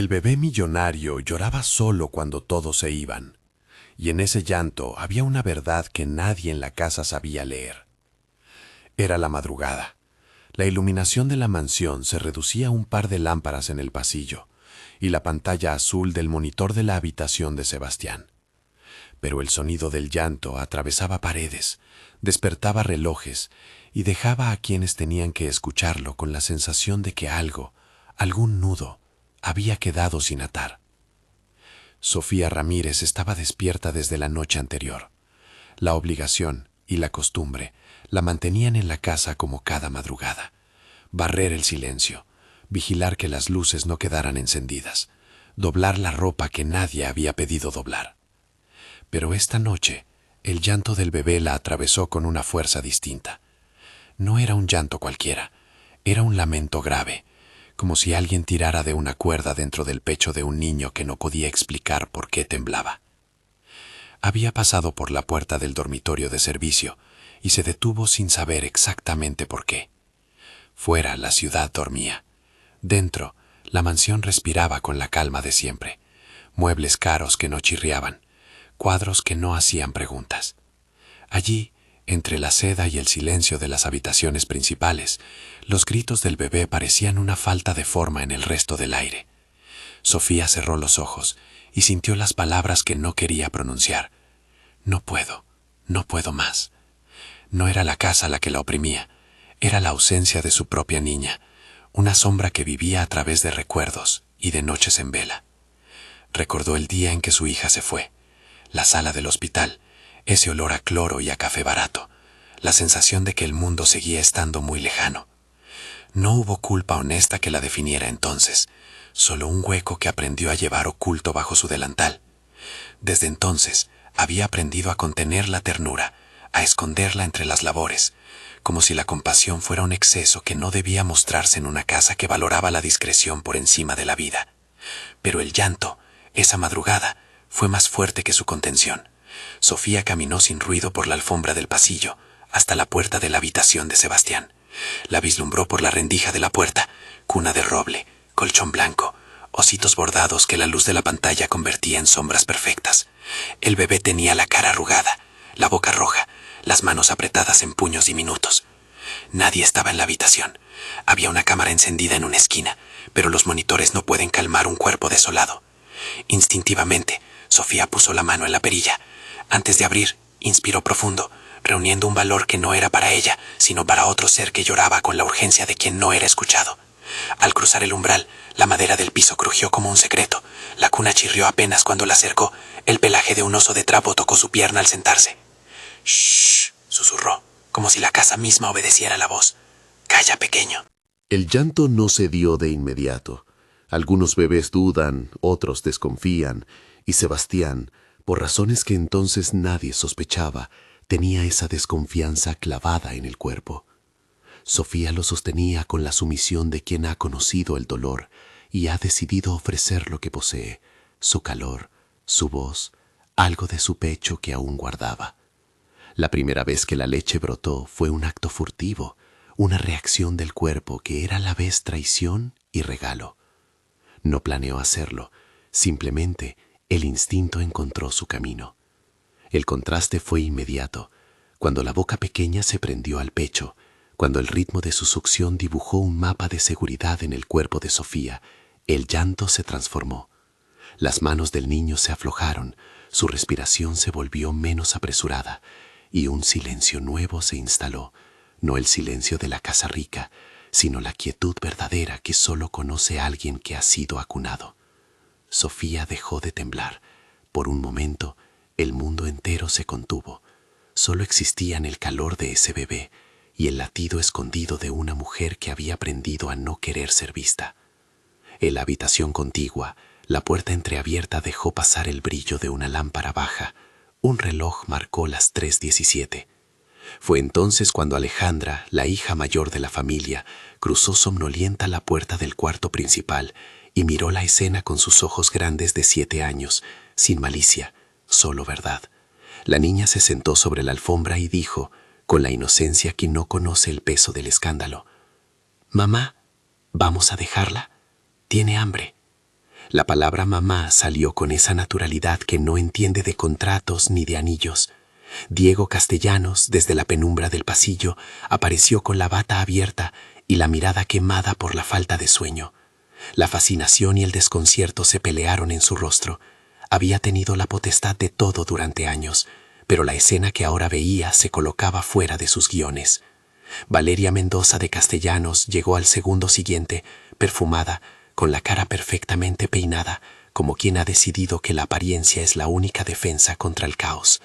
El bebé millonario lloraba solo cuando todos se iban, y en ese llanto había una verdad que nadie en la casa sabía leer. Era la madrugada. La iluminación de la mansión se reducía a un par de lámparas en el pasillo y la pantalla azul del monitor de la habitación de Sebastián. Pero el sonido del llanto atravesaba paredes, despertaba relojes y dejaba a quienes tenían que escucharlo con la sensación de que algo, algún nudo, había quedado sin atar. Sofía Ramírez estaba despierta desde la noche anterior. La obligación y la costumbre la mantenían en la casa como cada madrugada. Barrer el silencio, vigilar que las luces no quedaran encendidas, doblar la ropa que nadie había pedido doblar. Pero esta noche, el llanto del bebé la atravesó con una fuerza distinta. No era un llanto cualquiera, era un lamento grave, como si alguien tirara de una cuerda dentro del pecho de un niño que no podía explicar por qué temblaba. Había pasado por la puerta del dormitorio de servicio y se detuvo sin saber exactamente por qué. Fuera, la ciudad dormía. Dentro, la mansión respiraba con la calma de siempre. Muebles caros que no chirriaban, cuadros que no hacían preguntas. Allí, entre la seda y el silencio de las habitaciones principales, los gritos del bebé parecían una falta de forma en el resto del aire. Sofía cerró los ojos y sintió las palabras que no quería pronunciar. No puedo más. No era la casa la que la oprimía, era la ausencia de su propia niña, una sombra que vivía a través de recuerdos y de noches en vela. Recordó el día en que su hija se fue, la sala del hospital, ese olor a cloro y a café barato, la sensación de que el mundo seguía estando muy lejano. No hubo culpa honesta que la definiera entonces, solo un hueco que aprendió a llevar oculto bajo su delantal. Desde entonces había aprendido a contener la ternura, a esconderla entre las labores, como si la compasión fuera un exceso que no debía mostrarse en una casa que valoraba la discreción por encima de la vida. Pero el llanto, esa madrugada, fue más fuerte que su contención. Sofía caminó sin ruido por la alfombra del pasillo, hasta la puerta de la habitación de Sebastián. La vislumbró por la rendija de la puerta, cuna de roble, colchón blanco, ositos bordados que la luz de la pantalla convertía en sombras perfectas. El bebé tenía la cara arrugada, la boca roja, las manos apretadas en puños diminutos. Nadie estaba en la habitación. Había una cámara encendida en una esquina, pero los monitores no pueden calmar un cuerpo desolado. Instintivamente, Sofía puso la mano en la perilla. Antes de abrir, inspiró profundo, reuniendo un valor que no era para ella, sino para otro ser que lloraba con la urgencia de quien no era escuchado. Al cruzar el umbral, la madera del piso crujió como un secreto. La cuna chirrió apenas cuando la acercó. El pelaje de un oso de trapo tocó su pierna al sentarse. «Shh», susurró, como si la casa misma obedeciera la voz. «Calla, pequeño». El llanto no se dio de inmediato. Algunos bebés dudan, otros desconfían, y Sebastián, por razones que entonces nadie sospechaba, tenía esa desconfianza clavada en el cuerpo. Sofía lo sostenía con la sumisión de quien ha conocido el dolor y ha decidido ofrecer lo que posee, su calor, su voz, algo de su pecho que aún guardaba. La primera vez que la leche brotó fue un acto furtivo, una reacción del cuerpo que era a la vez traición y regalo. No planeó hacerlo, simplemente el instinto encontró su camino. El contraste fue inmediato, cuando la boca pequeña se prendió al pecho, cuando el ritmo de su succión dibujó un mapa de seguridad en el cuerpo de Sofía, el llanto se transformó. Las manos del niño se aflojaron, su respiración se volvió menos apresurada, y un silencio nuevo se instaló, no el silencio de la casa rica, sino la quietud verdadera que solo conoce alguien que ha sido acunado. Sofía dejó de temblar. Por un momento, el mundo entero se contuvo. Solo existían el calor de ese bebé y el latido escondido de una mujer que había aprendido a no querer ser vista. En la habitación contigua, la puerta entreabierta dejó pasar el brillo de una lámpara baja. Un reloj marcó las 3:17. Fue entonces cuando Alejandra, la hija mayor de la familia, cruzó somnolienta la puerta del cuarto principal y miró la escena con sus ojos grandes de 7 años, sin malicia, solo verdad. La niña se sentó sobre la alfombra y dijo, con la inocencia que no conoce el peso del escándalo: «Mamá, ¿vamos a dejarla? Tiene hambre». La palabra mamá salió con esa naturalidad que no entiende de contratos ni de anillos. Diego Castellanos, desde la penumbra del pasillo, apareció con la bata abierta y la mirada quemada por la falta de sueño. La fascinación y el desconcierto se pelearon en su rostro. Había tenido la potestad de todo durante años, pero la escena que ahora veía se colocaba fuera de sus guiones. Valeria Mendoza de Castellanos llegó al segundo siguiente, perfumada, con la cara perfectamente peinada, como quien ha decidido que la apariencia es la única defensa contra el caos.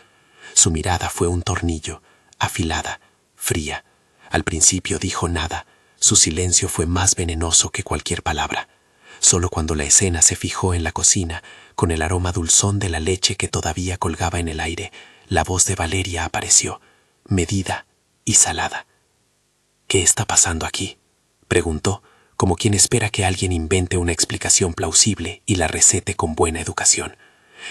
Su mirada fue un tornillo, afilada, fría. Al principio dijo nada. Su silencio fue más venenoso que cualquier palabra. Solo cuando la escena se fijó en la cocina, con el aroma dulzón de la leche que todavía colgaba en el aire, la voz de Valeria apareció, medida y salada. «¿Qué está pasando aquí?», preguntó, como quien espera que alguien invente una explicación plausible y la recete con buena educación.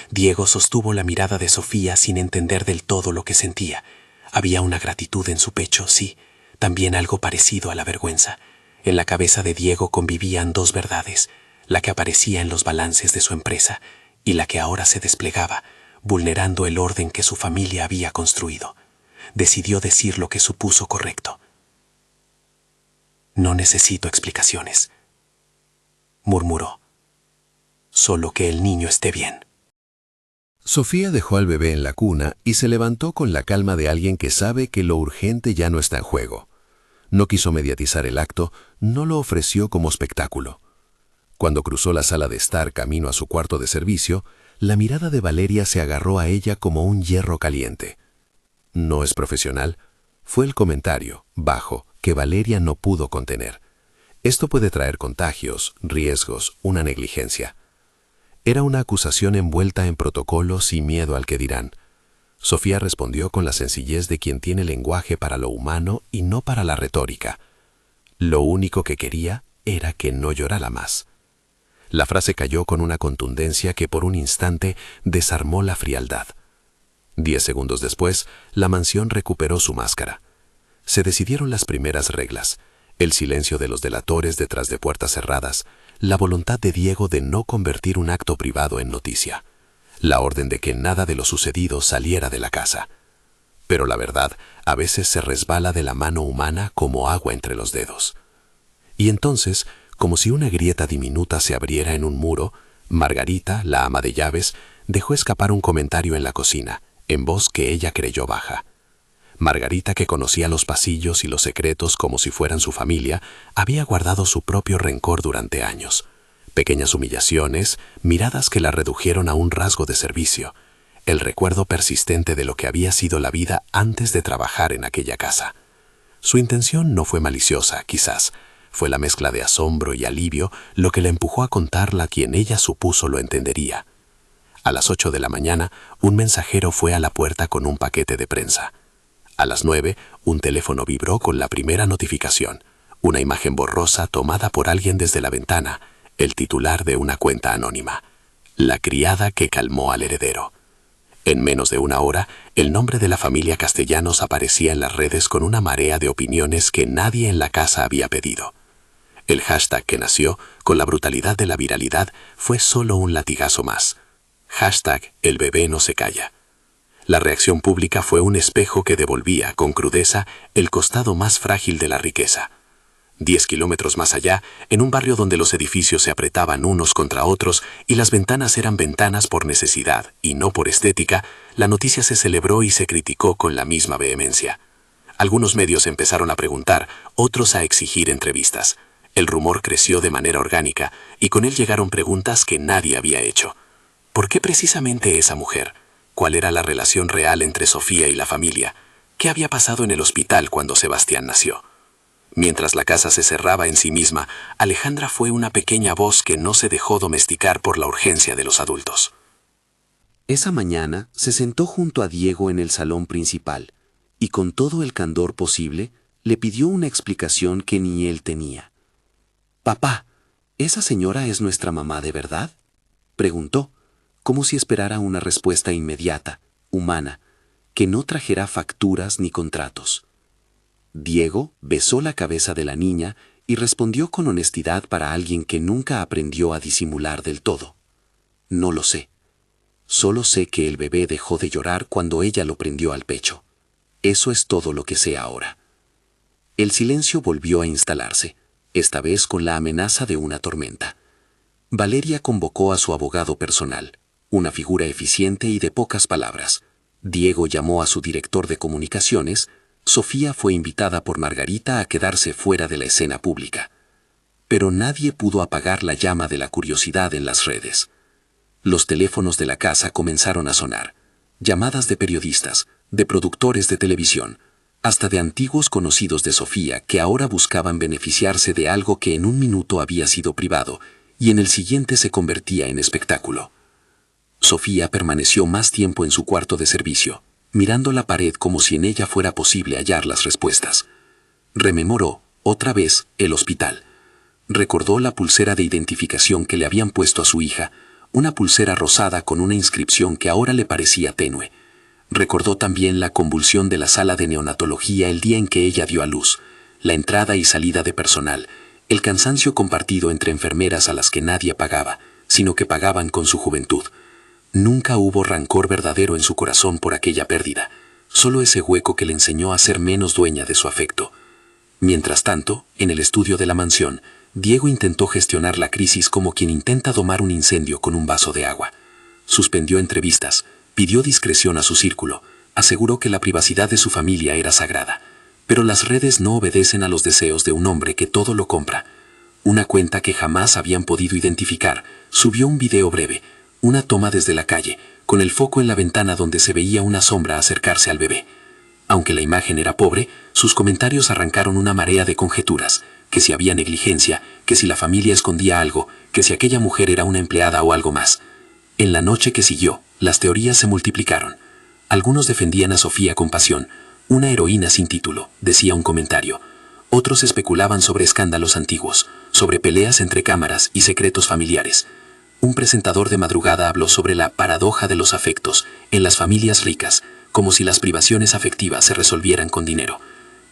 Diego sostuvo la mirada de Sofía sin entender del todo lo que sentía. Había una gratitud en su pecho, sí, también algo parecido a la vergüenza. En la cabeza de Diego convivían dos verdades, la que aparecía en los balances de su empresa y la que ahora se desplegaba, vulnerando el orden que su familia había construido. Decidió decir lo que supuso correcto. «No necesito explicaciones», murmuró. «Solo que el niño esté bien». Sofía dejó al bebé en la cuna y se levantó con la calma de alguien que sabe que lo urgente ya no está en juego. No quiso mediatizar el acto, no lo ofreció como espectáculo. Cuando cruzó la sala de estar camino a su cuarto de servicio, la mirada de Valeria se agarró a ella como un hierro caliente. «No es profesional», fue el comentario, bajo, que Valeria no pudo contener. Esto puede traer contagios, riesgos, una negligencia. Era una acusación envuelta en protocolos y miedo al que dirán. Sofía respondió con la sencillez de quien tiene lenguaje para lo humano y no para la retórica. Lo único que quería era que no llorara más. La frase cayó con una contundencia que por un instante desarmó la frialdad. 10 segundos después, la mansión recuperó su máscara. Se decidieron las primeras reglas, el silencio de los delatores detrás de puertas cerradas, la voluntad de Diego de no convertir un acto privado en noticia, la orden de que nada de lo sucedido saliera de la casa. Pero la verdad a veces se resbala de la mano humana como agua entre los dedos. Y entonces, como si una grieta diminuta se abriera en un muro, Margarita, la ama de llaves, dejó escapar un comentario en la cocina, en voz que ella creyó baja. Margarita, que conocía los pasillos y los secretos como si fueran su familia, había guardado su propio rencor durante años. Pequeñas humillaciones, miradas que la redujeron a un rasgo de servicio, el recuerdo persistente de lo que había sido la vida antes de trabajar en aquella casa. Su intención no fue maliciosa, quizás. Fue la mezcla de asombro y alivio lo que la empujó a contarla a quien ella supuso lo entendería. A las 8 de la mañana, un mensajero fue a la puerta con un paquete de prensa. A las 9, un teléfono vibró con la primera notificación, una imagen borrosa tomada por alguien desde la ventana, el titular de una cuenta anónima, la criada que calmó al heredero. En menos de una hora, el nombre de la familia Castellanos aparecía en las redes con una marea de opiniones que nadie en la casa había pedido. El hashtag que nació, con la brutalidad de la viralidad, fue solo un latigazo más. Hashtag el bebé no se calla. La reacción pública fue un espejo que devolvía, con crudeza, el costado más frágil de la riqueza. 10 kilómetros más allá, en un barrio donde los edificios se apretaban unos contra otros y las ventanas eran ventanas por necesidad y no por estética, la noticia se celebró y se criticó con la misma vehemencia. Algunos medios empezaron a preguntar, otros a exigir entrevistas. El rumor creció de manera orgánica y con él llegaron preguntas que nadie había hecho. ¿Por qué precisamente esa mujer? ¿Cuál era la relación real entre Sofía y la familia? ¿Qué había pasado en el hospital cuando Sebastián nació? Mientras la casa se cerraba en sí misma, Alejandra fue una pequeña voz que no se dejó domesticar por la urgencia de los adultos. Esa mañana se sentó junto a Diego en el salón principal y con todo el candor posible le pidió una explicación que ni él tenía. «Papá, ¿esa señora es nuestra mamá de verdad?», preguntó, como si esperara una respuesta inmediata, humana, que no trajera facturas ni contratos. Diego besó la cabeza de la niña y respondió con honestidad para alguien que nunca aprendió a disimular del todo. No lo sé. Solo sé que el bebé dejó de llorar cuando ella lo prendió al pecho. Eso es todo lo que sé ahora. El silencio volvió a instalarse, esta vez con la amenaza de una tormenta. Valeria convocó a su abogado personal, una figura eficiente y de pocas palabras. Diego llamó a su director de comunicaciones. Sofía fue invitada por Margarita a quedarse fuera de la escena pública. Pero nadie pudo apagar la llama de la curiosidad en las redes. Los teléfonos de la casa comenzaron a sonar. Llamadas de periodistas, de productores de televisión, hasta de antiguos conocidos de Sofía que ahora buscaban beneficiarse de algo que en un minuto había sido privado y en el siguiente se convertía en espectáculo. Sofía permaneció más tiempo en su cuarto de servicio, mirando la pared como si en ella fuera posible hallar las respuestas. Rememoró, otra vez, el hospital. Recordó la pulsera de identificación que le habían puesto a su hija, una pulsera rosada con una inscripción que ahora le parecía tenue. Recordó también la convulsión de la sala de neonatología el día en que ella dio a luz, la entrada y salida de personal, el cansancio compartido entre enfermeras a las que nadie pagaba, sino que pagaban con su juventud. Nunca hubo rancor verdadero en su corazón por aquella pérdida, solo ese hueco que le enseñó a ser menos dueña de su afecto. Mientras tanto, en el estudio de la mansión, Diego intentó gestionar la crisis como quien intenta domar un incendio con un vaso de agua. Suspendió entrevistas, pidió discreción a su círculo, aseguró que la privacidad de su familia era sagrada. Pero las redes no obedecen a los deseos de un hombre que todo lo compra. Una cuenta que jamás habían podido identificar subió un video breve, una toma desde la calle, con el foco en la ventana donde se veía una sombra acercarse al bebé. Aunque la imagen era pobre, sus comentarios arrancaron una marea de conjeturas, que si había negligencia, que si la familia escondía algo, que si aquella mujer era una empleada o algo más. En la noche que siguió, las teorías se multiplicaron. Algunos defendían a Sofía con pasión, una heroína sin título, decía un comentario. Otros especulaban sobre escándalos antiguos, sobre peleas entre cámaras y secretos familiares. Un presentador de madrugada habló sobre la paradoja de los afectos en las familias ricas, como si las privaciones afectivas se resolvieran con dinero.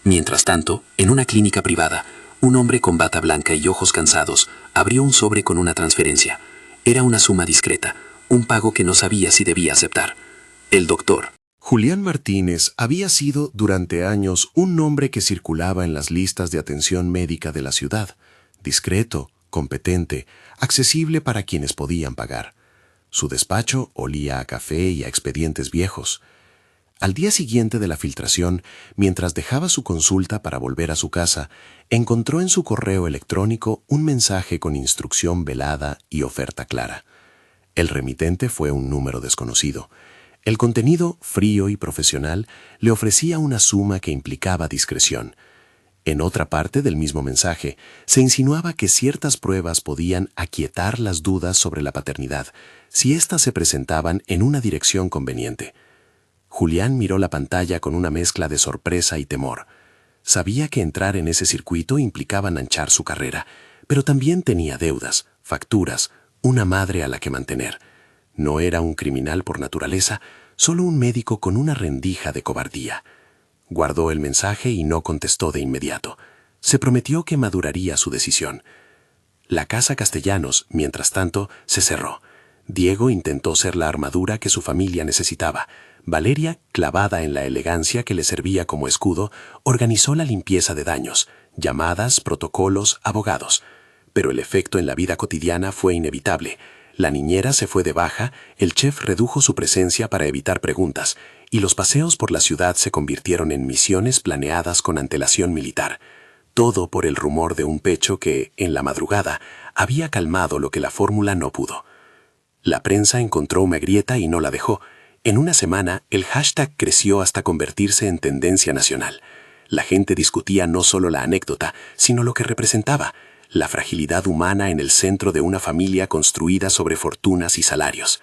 Mientras tanto, en una clínica privada, un hombre con bata blanca y ojos cansados abrió un sobre con una transferencia. Era una suma discreta, un pago que no sabía si debía aceptar. El doctor Julián Martínez había sido durante años un nombre que circulaba en las listas de atención médica de la ciudad, discreto, competente, accesible para quienes podían pagar. Su despacho olía a café y a expedientes viejos. Al día siguiente de la filtración, mientras dejaba su consulta para volver a su casa, encontró en su correo electrónico un mensaje con instrucción velada y oferta clara. El remitente fue un número desconocido. El contenido, frío y profesional, le ofrecía una suma que implicaba discreción. En otra parte del mismo mensaje, se insinuaba que ciertas pruebas podían aquietar las dudas sobre la paternidad si éstas se presentaban en una dirección conveniente. Julián miró la pantalla con una mezcla de sorpresa y temor. Sabía que entrar en ese circuito implicaba manchar su carrera, pero también tenía deudas, facturas, una madre a la que mantener. No era un criminal por naturaleza, solo un médico con una rendija de cobardía. Guardó el mensaje y no contestó de inmediato. Se prometió que maduraría su decisión. La casa Castellanos, mientras tanto, se cerró. Diego intentó ser la armadura que su familia necesitaba. Valeria, clavada en la elegancia que le servía como escudo, organizó la limpieza de daños, llamadas, protocolos, abogados. Pero el efecto en la vida cotidiana fue inevitable. La niñera se fue de baja, el chef redujo su presencia para evitar preguntas, y los paseos por la ciudad se convirtieron en misiones planeadas con antelación militar. Todo por el rumor de un pecho que, en la madrugada, había calmado lo que la fórmula no pudo. La prensa encontró una grieta y no la dejó. En una semana, el hashtag creció hasta convertirse en tendencia nacional. La gente discutía no solo la anécdota, sino lo que representaba, la fragilidad humana en el centro de una familia construida sobre fortunas y salarios.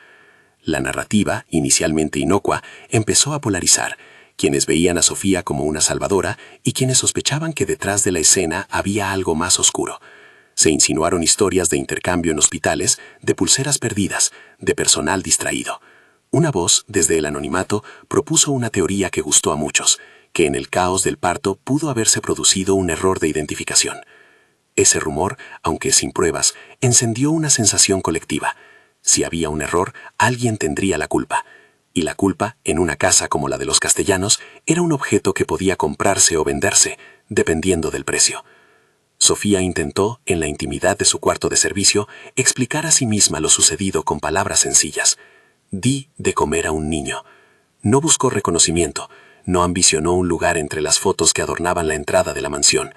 La narrativa, inicialmente inocua, empezó a polarizar, quienes veían a Sofía como una salvadora y quienes sospechaban que detrás de la escena había algo más oscuro. Se insinuaron historias de intercambio en hospitales, de pulseras perdidas, de personal distraído. Una voz, desde el anonimato, propuso una teoría que gustó a muchos, que en el caos del parto pudo haberse producido un error de identificación. Ese rumor, aunque sin pruebas, encendió una sensación colectiva. Si había un error, alguien tendría la culpa. Y la culpa, en una casa como la de los Castellanos, era un objeto que podía comprarse o venderse, dependiendo del precio. Sofía intentó, en la intimidad de su cuarto de servicio, explicar a sí misma lo sucedido con palabras sencillas. Di de comer a un niño. No buscó reconocimiento, no ambicionó un lugar entre las fotos que adornaban la entrada de la mansión.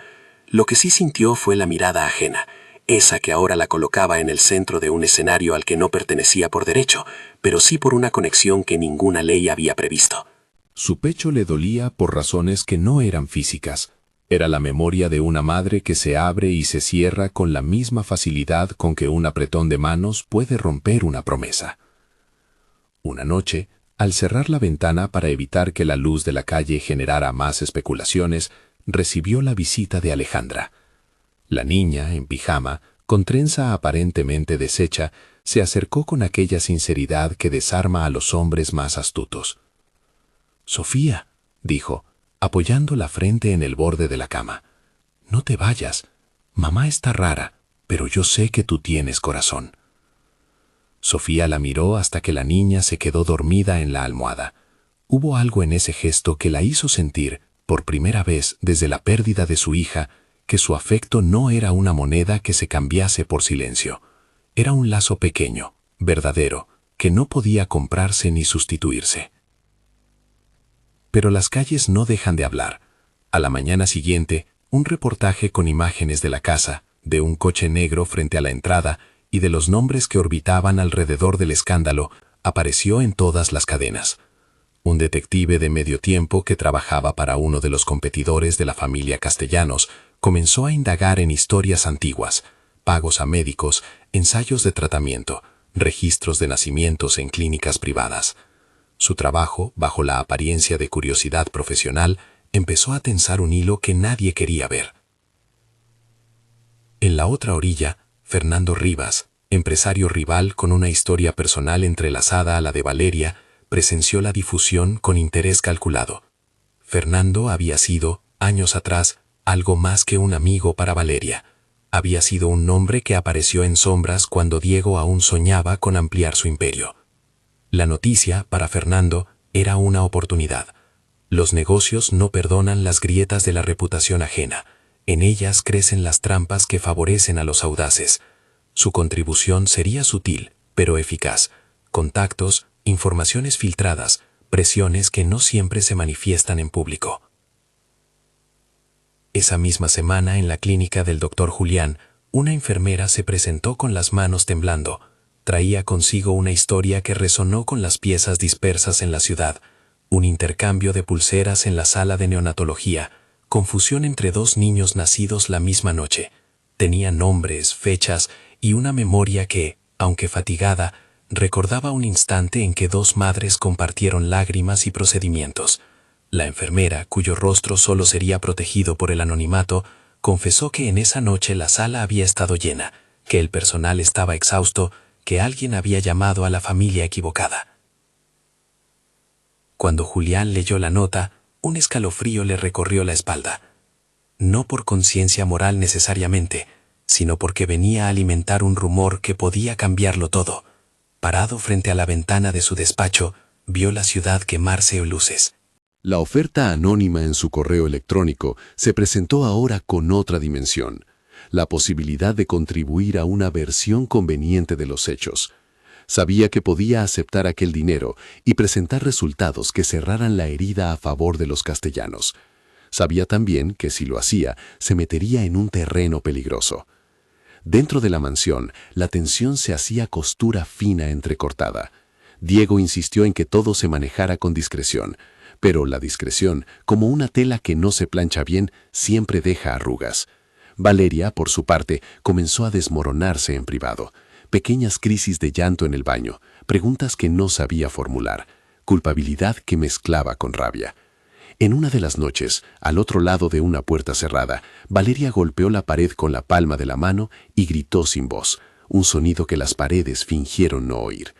Lo que sí sintió fue la mirada ajena, esa que ahora la colocaba en el centro de un escenario al que no pertenecía por derecho, pero sí por una conexión que ninguna ley había previsto. Su pecho le dolía por razones que no eran físicas. Era la memoria de una madre que se abre y se cierra con la misma facilidad con que un apretón de manos puede romper una promesa. Una noche, al cerrar la ventana para evitar que la luz de la calle generara más especulaciones, recibió la visita de Alejandra. La niña, en pijama, con trenza aparentemente deshecha, se acercó con aquella sinceridad que desarma a los hombres más astutos. «Sofía», dijo, apoyando la frente en el borde de la cama, «no te vayas. Mamá está rara, pero yo sé que tú tienes corazón». Sofía la miró hasta que la niña se quedó dormida en la almohada. Hubo algo en ese gesto que la hizo sentir, por primera vez desde la pérdida de su hija, que su afecto no era una moneda que se cambiase por silencio. Era un lazo pequeño, verdadero, que no podía comprarse ni sustituirse. Pero las calles no dejan de hablar. A la mañana siguiente, un reportaje con imágenes de la casa, de un coche negro frente a la entrada y de los nombres que orbitaban alrededor del escándalo, apareció en todas las cadenas. Un detective de medio tiempo que trabajaba para uno de los competidores de la familia Castellanos comenzó a indagar en historias antiguas, pagos a médicos, ensayos de tratamiento, registros de nacimientos en clínicas privadas. Su trabajo, bajo la apariencia de curiosidad profesional, empezó a tensar un hilo que nadie quería ver. En la otra orilla, Fernando Rivas, empresario rival con una historia personal entrelazada a la de Valeria, presenció la difusión con interés calculado. Fernando había sido, años atrás, algo más que un amigo para Valeria. Había sido un nombre que apareció en sombras cuando Diego aún soñaba con ampliar su imperio. La noticia, para Fernando, era una oportunidad. Los negocios no perdonan las grietas de la reputación ajena. En ellas crecen las trampas que favorecen a los audaces. Su contribución sería sutil, pero eficaz. Contactos, informaciones filtradas, presiones que no siempre se manifiestan en público. Esa misma semana, en la clínica del doctor Julián, una enfermera se presentó con las manos temblando. Traía consigo una historia que resonó con las piezas dispersas en la ciudad, un intercambio de pulseras en la sala de neonatología, confusión entre dos niños nacidos la misma noche. Tenía nombres, fechas y una memoria que, aunque fatigada, recordaba un instante en que dos madres compartieron lágrimas y procedimientos. La enfermera, cuyo rostro solo sería protegido por el anonimato, confesó que en esa noche la sala había estado llena, que el personal estaba exhausto, que alguien había llamado a la familia equivocada. Cuando Julián leyó la nota, un escalofrío le recorrió la espalda. No por conciencia moral necesariamente, sino porque venía a alimentar un rumor que podía cambiarlo todo. Parado frente a la ventana de su despacho, vio la ciudad quemarse en luces. La oferta anónima en su correo electrónico se presentó ahora con otra dimensión, la posibilidad de contribuir a una versión conveniente de los hechos. Sabía que podía aceptar aquel dinero y presentar resultados que cerraran la herida a favor de los Castellanos. Sabía también que si lo hacía, se metería en un terreno peligroso. Dentro de la mansión, la tensión se hacía costura fina entrecortada. Diego insistió en que todo se manejara con discreción, pero la discreción, como una tela que no se plancha bien, siempre deja arrugas. Valeria, por su parte, comenzó a desmoronarse en privado. Pequeñas crisis de llanto en el baño, preguntas que no sabía formular, culpabilidad que mezclaba con rabia. En una de las noches, al otro lado de una puerta cerrada, Valeria golpeó la pared con la palma de la mano y gritó sin voz, un sonido que las paredes fingieron no oír.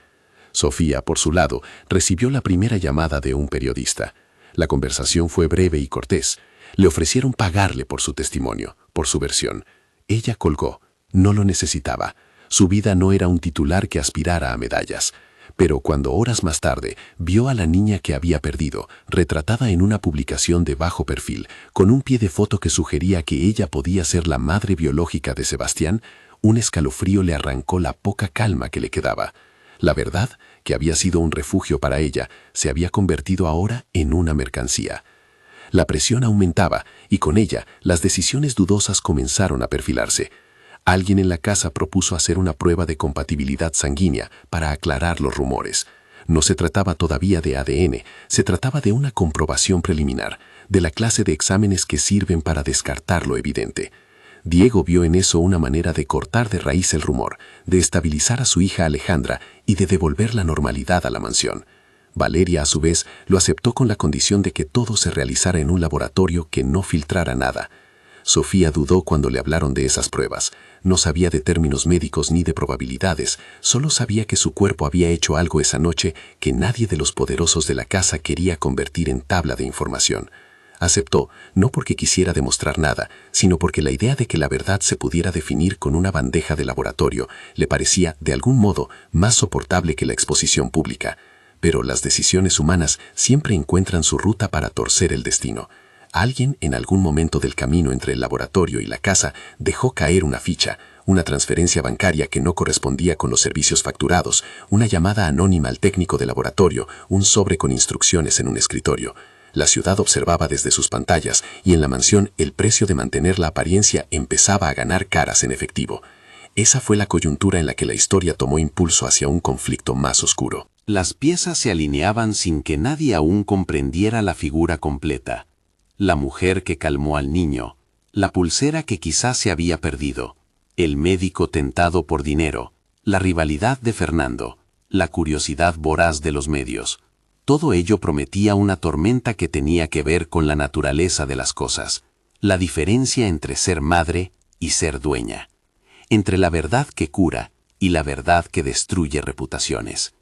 Sofía, por su lado, recibió la primera llamada de un periodista. La conversación fue breve y cortés. Le ofrecieron pagarle por su testimonio, por su versión. Ella colgó. No lo necesitaba. Su vida no era un titular que aspirara a medallas. Pero cuando horas más tarde vio a la niña que había perdido, retratada en una publicación de bajo perfil, con un pie de foto que sugería que ella podía ser la madre biológica de Sebastián, un escalofrío le arrancó la poca calma que le quedaba. La verdad, que había sido un refugio para ella, se había convertido ahora en una mercancía. La presión aumentaba y con ella las decisiones dudosas comenzaron a perfilarse. Alguien en la casa propuso hacer una prueba de compatibilidad sanguínea para aclarar los rumores. No se trataba todavía de ADN, se trataba de una comprobación preliminar, de la clase de exámenes que sirven para descartar lo evidente. Diego vio en eso una manera de cortar de raíz el rumor, de estabilizar a su hija Alejandra y de devolver la normalidad a la mansión. Valeria, a su vez, lo aceptó con la condición de que todo se realizara en un laboratorio que no filtrara nada. Sofía dudó cuando le hablaron de esas pruebas. No sabía de términos médicos ni de probabilidades, solo sabía que su cuerpo había hecho algo esa noche que nadie de los poderosos de la casa quería convertir en tabla de información. Aceptó, no porque quisiera demostrar nada, sino porque la idea de que la verdad se pudiera definir con una bandeja de laboratorio le parecía, de algún modo, más soportable que la exposición pública. Pero las decisiones humanas siempre encuentran su ruta para torcer el destino. Alguien, en algún momento del camino entre el laboratorio y la casa, dejó caer una ficha, una transferencia bancaria que no correspondía con los servicios facturados, una llamada anónima al técnico de laboratorio, un sobre con instrucciones en un escritorio. La ciudad observaba desde sus pantallas y en la mansión el precio de mantener la apariencia empezaba a ganar caras en efectivo. Esa fue la coyuntura en la que la historia tomó impulso hacia un conflicto más oscuro. Las piezas se alineaban sin que nadie aún comprendiera la figura completa. La mujer que calmó al niño, la pulsera que quizás se había perdido, el médico tentado por dinero, la rivalidad de Fernando, la curiosidad voraz de los medios. Todo ello prometía una tormenta que tenía que ver con la naturaleza de las cosas, la diferencia entre ser madre y ser dueña, entre la verdad que cura y la verdad que destruye reputaciones.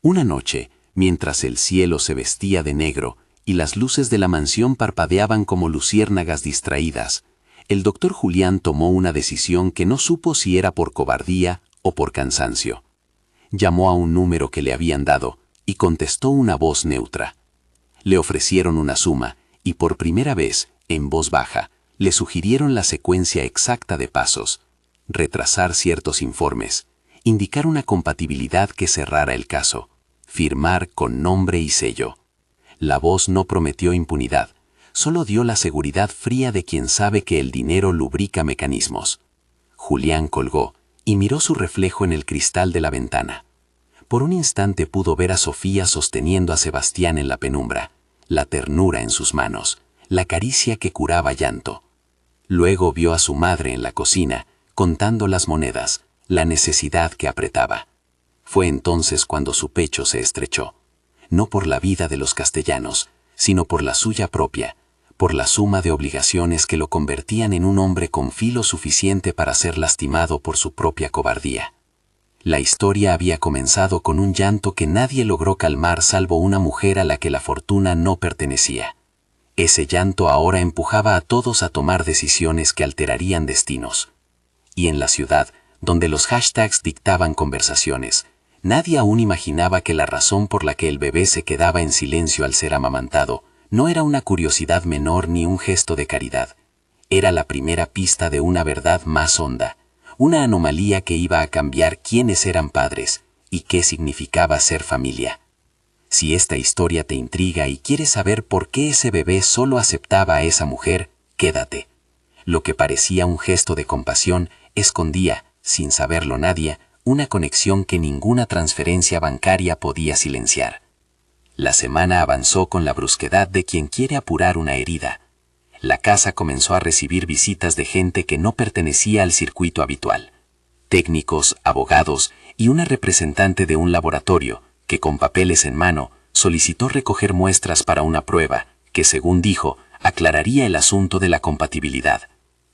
Una noche, mientras el cielo se vestía de negro y las luces de la mansión parpadeaban como luciérnagas distraídas, el doctor Julián tomó una decisión que no supo si era por cobardía o por cansancio. Llamó a un número que le habían dado y contestó una voz neutra. Le ofrecieron una suma y por primera vez, en voz baja, le sugirieron la secuencia exacta de pasos, retrasar ciertos informes, indicar una compatibilidad que cerrara el caso, firmar con nombre y sello. La voz no prometió impunidad, solo dio la seguridad fría de quien sabe que el dinero lubrica mecanismos. Julián colgó y miró su reflejo en el cristal de la ventana. Por un instante pudo ver a Sofía sosteniendo a Sebastián en la penumbra, la ternura en sus manos, la caricia que curaba llanto. Luego vio a su madre en la cocina, contando las monedas, la necesidad que apretaba. Fue entonces cuando su pecho se estrechó. No por la vida de los castellanos, sino por la suya propia, por la suma de obligaciones que lo convertían en un hombre con filo suficiente para ser lastimado por su propia cobardía. La historia había comenzado con un llanto que nadie logró calmar salvo una mujer a la que la fortuna no pertenecía. Ese llanto ahora empujaba a todos a tomar decisiones que alterarían destinos. Y en la ciudad, donde los hashtags dictaban conversaciones, nadie aún imaginaba que la razón por la que el bebé se quedaba en silencio al ser amamantado no era una curiosidad menor ni un gesto de caridad. Era la primera pista de una verdad más honda, una anomalía que iba a cambiar quiénes eran padres y qué significaba ser familia. Si esta historia te intriga y quieres saber por qué ese bebé solo aceptaba a esa mujer, quédate. Lo que parecía un gesto de compasión escondía, sin saberlo nadie, una conexión que ninguna transferencia bancaria podía silenciar. La semana avanzó con la brusquedad de quien quiere apurar una herida. La casa comenzó a recibir visitas de gente que no pertenecía al circuito habitual. Técnicos, abogados y una representante de un laboratorio que, con papeles en mano, solicitó recoger muestras para una prueba que, según dijo, aclararía el asunto de la compatibilidad.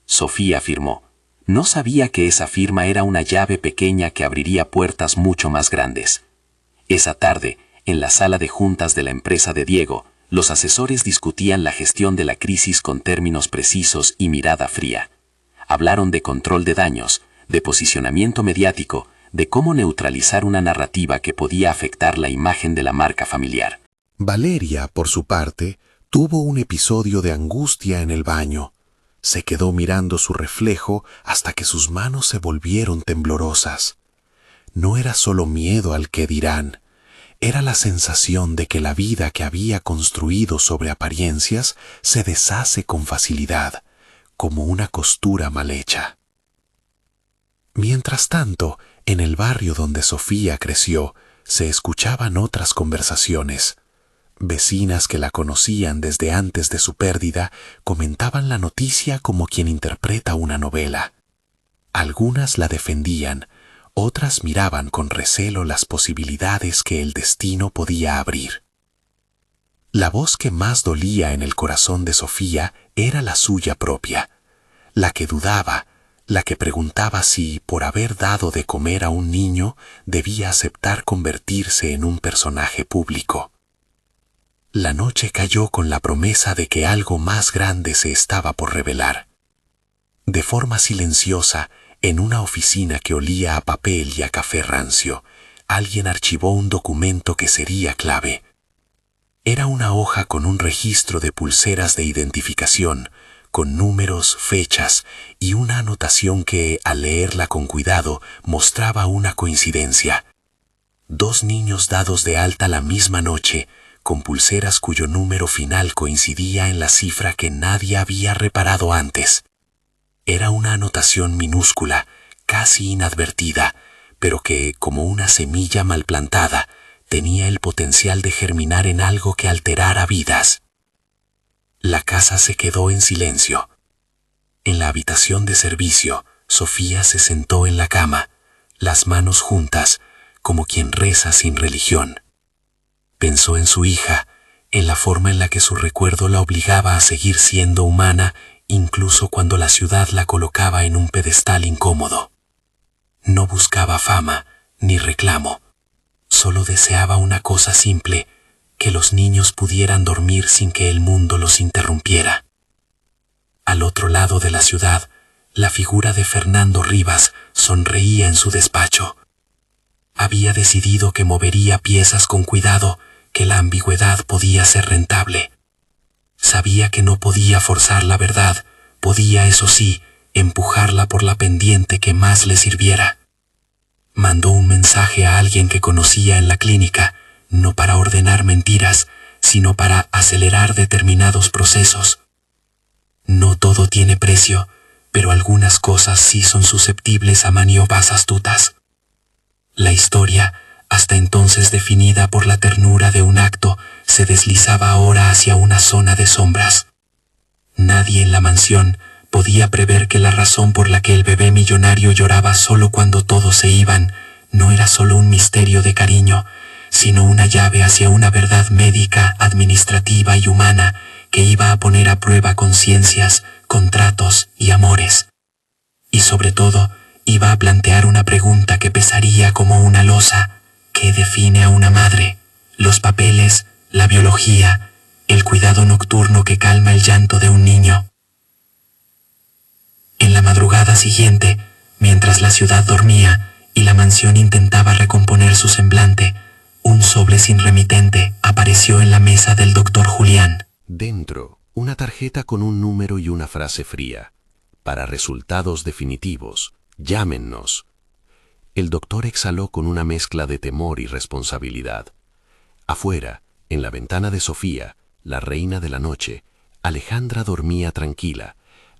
Sofía afirmó: no sabía que esa firma era una llave pequeña que abriría puertas mucho más grandes. Esa tarde, en la sala de juntas de la empresa de Diego, los asesores discutían la gestión de la crisis con términos precisos y mirada fría. Hablaron de control de daños, de posicionamiento mediático, de cómo neutralizar una narrativa que podía afectar la imagen de la marca familiar. Valeria, por su parte, tuvo un episodio de angustia en el baño. Se quedó mirando su reflejo hasta que sus manos se volvieron temblorosas. No era solo miedo al que dirán, era la sensación de que la vida que había construido sobre apariencias se deshace con facilidad, como una costura mal hecha. Mientras tanto, en el barrio donde Sofía creció, se escuchaban otras conversaciones. Vecinas que la conocían desde antes de su pérdida comentaban la noticia como quien interpreta una novela. Algunas la defendían, otras miraban con recelo las posibilidades que el destino podía abrir. La voz que más dolía en el corazón de Sofía era la suya propia, la que dudaba, la que preguntaba si, por haber dado de comer a un niño, debía aceptar convertirse en un personaje público. La noche cayó con la promesa de que algo más grande se estaba por revelar. De forma silenciosa, en una oficina que olía a papel y a café rancio, alguien archivó un documento que sería clave. Era una hoja con un registro de pulseras de identificación, con números, fechas y una anotación que, al leerla con cuidado, mostraba una coincidencia. 2 niños dados de alta la misma noche, con pulseras cuyo número final coincidía en la cifra que nadie había reparado antes. Era una anotación minúscula, casi inadvertida, pero que, como una semilla mal plantada, tenía el potencial de germinar en algo que alterara vidas. La casa se quedó en silencio. En la habitación de servicio, Sofía se sentó en la cama, las manos juntas, como quien reza sin religión. Pensó en su hija, en la forma en la que su recuerdo la obligaba a seguir siendo humana, incluso cuando la ciudad la colocaba en un pedestal incómodo. No buscaba fama ni reclamo, solo deseaba una cosa simple, que los niños pudieran dormir sin que el mundo los interrumpiera. Al otro lado de la ciudad, la figura de Fernando Rivas sonreía en su despacho. Había decidido que movería piezas con cuidado, que la ambigüedad podía ser rentable. Sabía que no podía forzar la verdad, podía, eso sí, empujarla por la pendiente que más le sirviera. Mandó un mensaje a alguien que conocía en la clínica, no para ordenar mentiras, sino para acelerar determinados procesos. No todo tiene precio, pero algunas cosas sí son susceptibles a maniobras astutas. La historia, hasta entonces definida por la ternura de un acto, se deslizaba ahora hacia una zona de sombras. Nadie en la mansión podía prever que la razón por la que el bebé millonario lloraba solo cuando todos se iban no era solo un misterio de cariño, sino una llave hacia una verdad médica, administrativa y humana que iba a poner a prueba conciencias, contratos y amores. Y sobre todo, iba a plantear una pregunta que pesaría como una losa. ¿Qué define a una madre? Los papeles, la biología, el cuidado nocturno que calma el llanto de un niño. En la madrugada siguiente, mientras la ciudad dormía y la mansión intentaba recomponer su semblante, un sobre sin remitente apareció en la mesa del doctor Julián. Dentro, una tarjeta con un número y una frase fría. Para resultados definitivos, llámennos. El doctor exhaló con una mezcla de temor y responsabilidad. Afuera, en la ventana de Sofía, la reina de la noche, Alejandra dormía tranquila,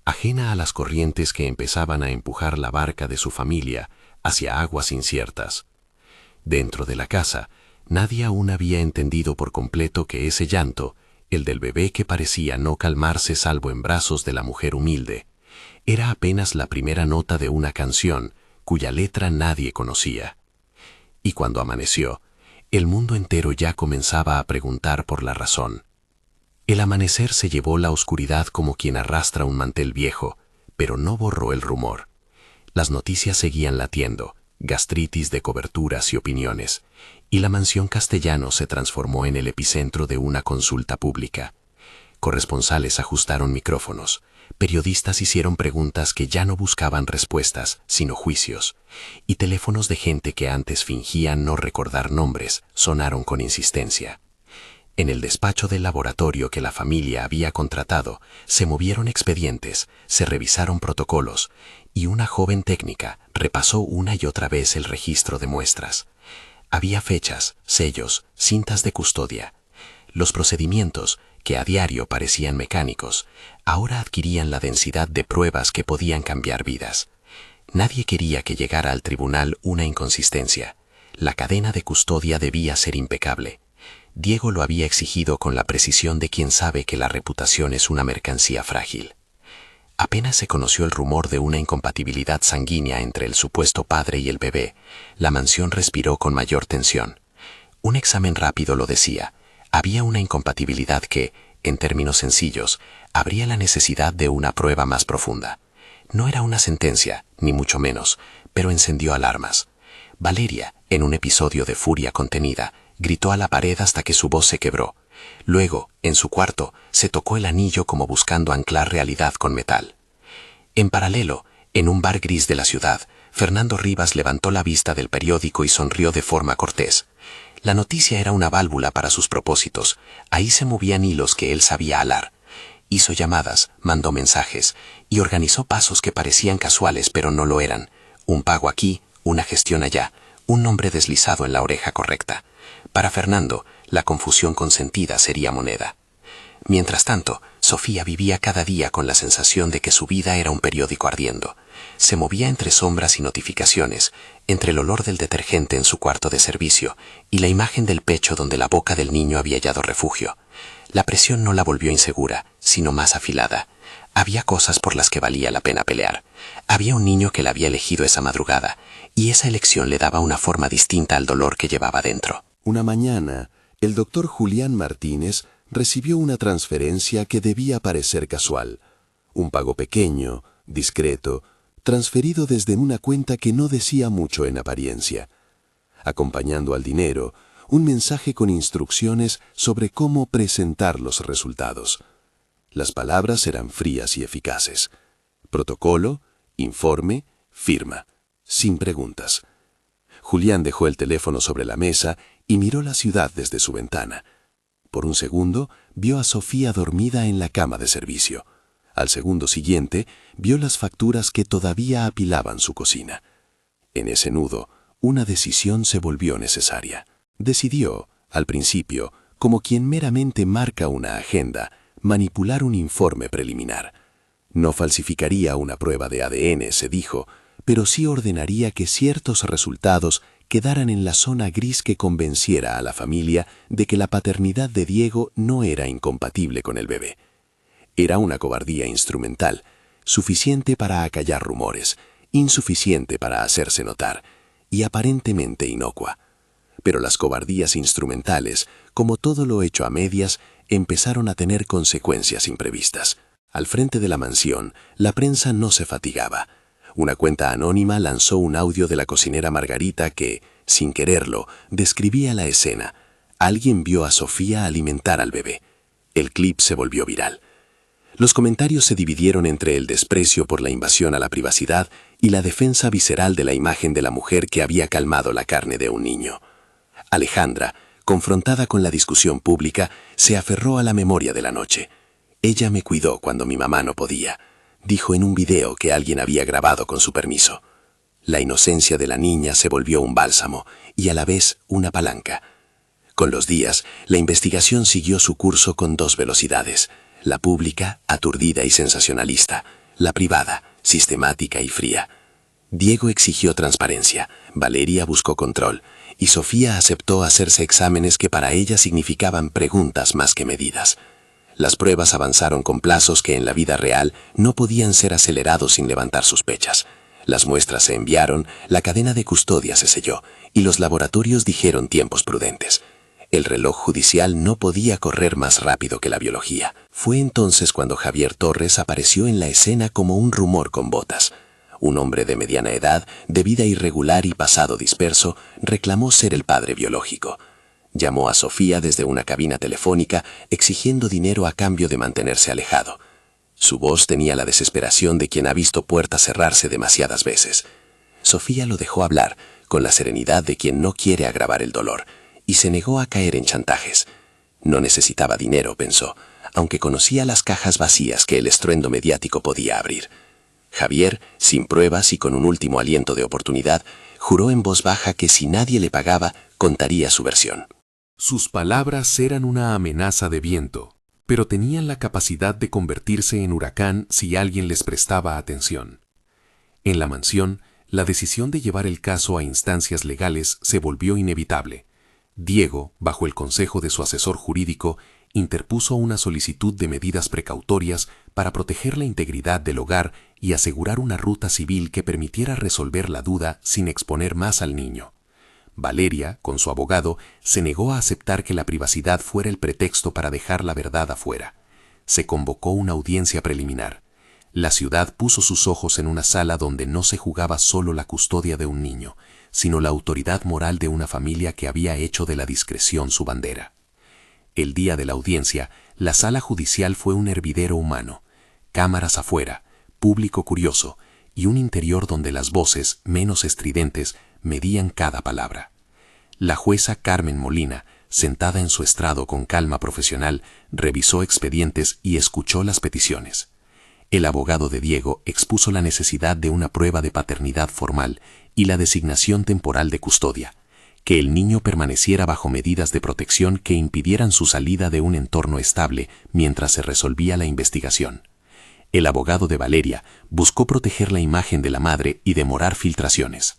ajena a las corrientes que empezaban a empujar la barca de su familia hacia aguas inciertas. Dentro de la casa, nadie aún había entendido por completo que ese llanto, el del bebé que parecía no calmarse salvo en brazos de la mujer humilde, era apenas la primera nota de una canción cuya letra nadie conocía. Y cuando amaneció, el mundo entero ya comenzaba a preguntar por la razón. El amanecer se llevó la oscuridad como quien arrastra un mantel viejo, pero no borró el rumor. Las noticias seguían latiendo, gastritis de coberturas y opiniones, y la mansión Castellano se transformó en el epicentro de una consulta pública. Corresponsales ajustaron micrófonos, periodistas hicieron preguntas que ya no buscaban respuestas, sino juicios, y teléfonos de gente que antes fingían no recordar nombres sonaron con insistencia. En el despacho del laboratorio que la familia había contratado, se movieron expedientes, se revisaron protocolos, y una joven técnica repasó una y otra vez el registro de muestras. Había fechas, sellos, cintas de custodia. Los procedimientos, que a diario parecían mecánicos, ahora adquirían la densidad de pruebas que podían cambiar vidas. Nadie quería que llegara al tribunal una inconsistencia. La cadena de custodia debía ser impecable. Diego lo había exigido con la precisión de quien sabe que la reputación es una mercancía frágil. Apenas se conoció el rumor de una incompatibilidad sanguínea entre el supuesto padre y el bebé, la mansión respiró con mayor tensión. Un examen rápido lo decía. Había una incompatibilidad que, en términos sencillos, habría la necesidad de una prueba más profunda. No era una sentencia, ni mucho menos, pero encendió alarmas. Valeria, en un episodio de furia contenida, gritó a la pared hasta que su voz se quebró. Luego, en su cuarto, se tocó el anillo como buscando anclar realidad con metal. En paralelo, en un bar gris de la ciudad, Fernando Rivas levantó la vista del periódico y sonrió de forma cortés. La noticia era una válvula para sus propósitos. Ahí se movían hilos que él sabía alar. Hizo llamadas, mandó mensajes y organizó pasos que parecían casuales pero no lo eran. Un pago aquí, una gestión allá, un nombre deslizado en la oreja correcta. Para Fernando, la confusión consentida sería moneda. Mientras tanto, Sofía vivía cada día con la sensación de que su vida era un periódico ardiendo. Se movía entre sombras y notificaciones, entre el olor del detergente en su cuarto de servicio y la imagen del pecho donde la boca del niño había hallado refugio. La presión no la volvió insegura, sino más afilada. Había cosas por las que valía la pena pelear. Había un niño que la había elegido esa madrugada, y esa elección le daba una forma distinta al dolor que llevaba dentro. Una mañana, el doctor Julián Martínez recibió una transferencia que debía parecer casual. Un pago pequeño, discreto, transferido desde una cuenta que no decía mucho en apariencia. Acompañando al dinero, un mensaje con instrucciones sobre cómo presentar los resultados. Las palabras eran frías y eficaces. Protocolo, informe, firma, sin preguntas. Julián dejó el teléfono sobre la mesa y miró la ciudad desde su ventana. Por un segundo, vio a Sofía dormida en la cama de servicio. Al segundo siguiente, vio las facturas que todavía apilaban su cocina. En ese nudo, una decisión se volvió necesaria. Decidió, al principio, como quien meramente marca una agenda, manipular un informe preliminar. No falsificaría una prueba de ADN, se dijo, pero sí ordenaría que ciertos resultados quedaran en la zona gris que convenciera a la familia de que la paternidad de Diego no era incompatible con el bebé. Era una cobardía instrumental, suficiente para acallar rumores, insuficiente para hacerse notar, y aparentemente inocua. Pero las cobardías instrumentales, como todo lo hecho a medias, empezaron a tener consecuencias imprevistas. Al frente de la mansión, la prensa no se fatigaba. Una cuenta anónima lanzó un audio de la cocinera Margarita que, sin quererlo, describía la escena. Alguien vio a Sofía alimentar al bebé. El clip se volvió viral. Los comentarios se dividieron entre el desprecio por la invasión a la privacidad y la defensa visceral de la imagen de la mujer que había calmado la carne de un niño. Alejandra, confrontada con la discusión pública, se aferró a la memoria de la noche. Ella me cuidó cuando mi mamá no podía, dijo en un video que alguien había grabado con su permiso. La inocencia de la niña se volvió un bálsamo y a la vez una palanca. Con los días, la investigación siguió su curso con dos velocidades: la pública, aturdida y sensacionalista; la privada, sistemática y fría. Diego exigió transparencia, Valeria buscó control, y Sofía aceptó hacerse exámenes que para ella significaban preguntas más que medidas. Las pruebas avanzaron con plazos que en la vida real no podían ser acelerados sin levantar sospechas. Las muestras se enviaron, la cadena de custodia se selló, y los laboratorios dijeron tiempos prudentes. El reloj judicial no podía correr más rápido que la biología. Fue entonces cuando Javier Torres apareció en la escena como un rumor con botas. Un hombre de mediana edad, de vida irregular y pasado disperso, reclamó ser el padre biológico. Llamó a Sofía desde una cabina telefónica exigiendo dinero a cambio de mantenerse alejado. Su voz tenía la desesperación de quien ha visto puertas cerrarse demasiadas veces. Sofía lo dejó hablar, con la serenidad de quien no quiere agravar el dolor, y se negó a caer en chantajes. No necesitaba dinero, pensó, aunque conocía las cajas vacías que el estruendo mediático podía abrir. Javier, sin pruebas y con un último aliento de oportunidad, juró en voz baja que si nadie le pagaba, contaría su versión. Sus palabras eran una amenaza de viento, pero tenían la capacidad de convertirse en huracán si alguien les prestaba atención. En la mansión, la decisión de llevar el caso a instancias legales se volvió inevitable. Diego, bajo el consejo de su asesor jurídico, interpuso una solicitud de medidas precautorias para proteger la integridad del hogar y asegurar una ruta civil que permitiera resolver la duda sin exponer más al niño. Valeria, con su abogado, se negó a aceptar que la privacidad fuera el pretexto para dejar la verdad afuera. Se convocó una audiencia preliminar. La ciudad puso sus ojos en una sala donde no se jugaba solo la custodia de un niño, sino la autoridad moral de una familia que había hecho de la discreción su bandera. El día de la audiencia, la sala judicial fue un hervidero humano, cámaras afuera, público curioso y un interior donde las voces, menos estridentes, medían cada palabra. La jueza Carmen Molina, sentada en su estrado con calma profesional, revisó expedientes y escuchó las peticiones. El abogado de Diego expuso la necesidad de una prueba de paternidad formal y la designación temporal de custodia, que el niño permaneciera bajo medidas de protección que impidieran su salida de un entorno estable mientras se resolvía la investigación. El abogado de Valeria buscó proteger la imagen de la madre y demorar filtraciones.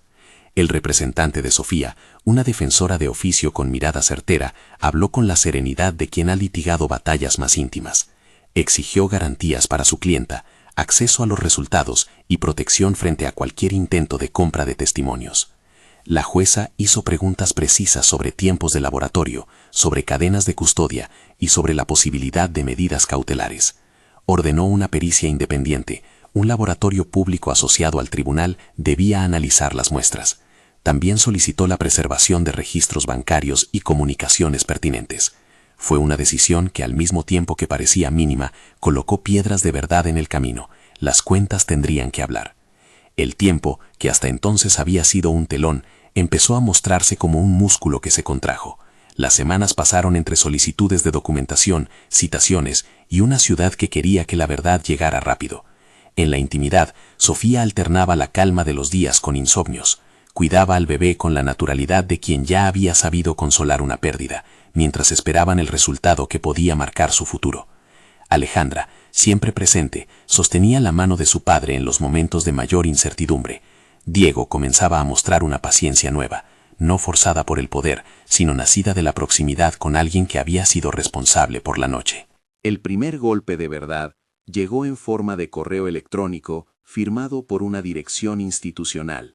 El representante de Sofía, una defensora de oficio con mirada certera, habló con la serenidad de quien ha litigado batallas más íntimas. Exigió garantías para su clienta, acceso a los resultados y protección frente a cualquier intento de compra de testimonios. La jueza hizo preguntas precisas sobre tiempos de laboratorio, sobre cadenas de custodia y sobre la posibilidad de medidas cautelares. Ordenó una pericia independiente. Un laboratorio público asociado al tribunal debía analizar las muestras. También solicitó la preservación de registros bancarios y comunicaciones pertinentes. Fue una decisión que, al mismo tiempo que parecía mínima, colocó piedras de verdad en el camino. Las cuentas tendrían que hablar. El tiempo, que hasta entonces había sido un telón, empezó a mostrarse como un músculo que se contrajo. Las semanas pasaron entre solicitudes de documentación, citaciones y una ciudad que quería que la verdad llegara rápido. En la intimidad, Sofía alternaba la calma de los días con insomnios. Cuidaba al bebé con la naturalidad de quien ya había sabido consolar una pérdida, mientras esperaban el resultado que podía marcar su futuro. Alejandra, siempre presente, sostenía la mano de su padre en los momentos de mayor incertidumbre. Diego comenzaba a mostrar una paciencia nueva, no forzada por el poder, sino nacida de la proximidad con alguien que había sido responsable por la noche. El primer golpe de verdad llegó en forma de correo electrónico firmado por una dirección institucional.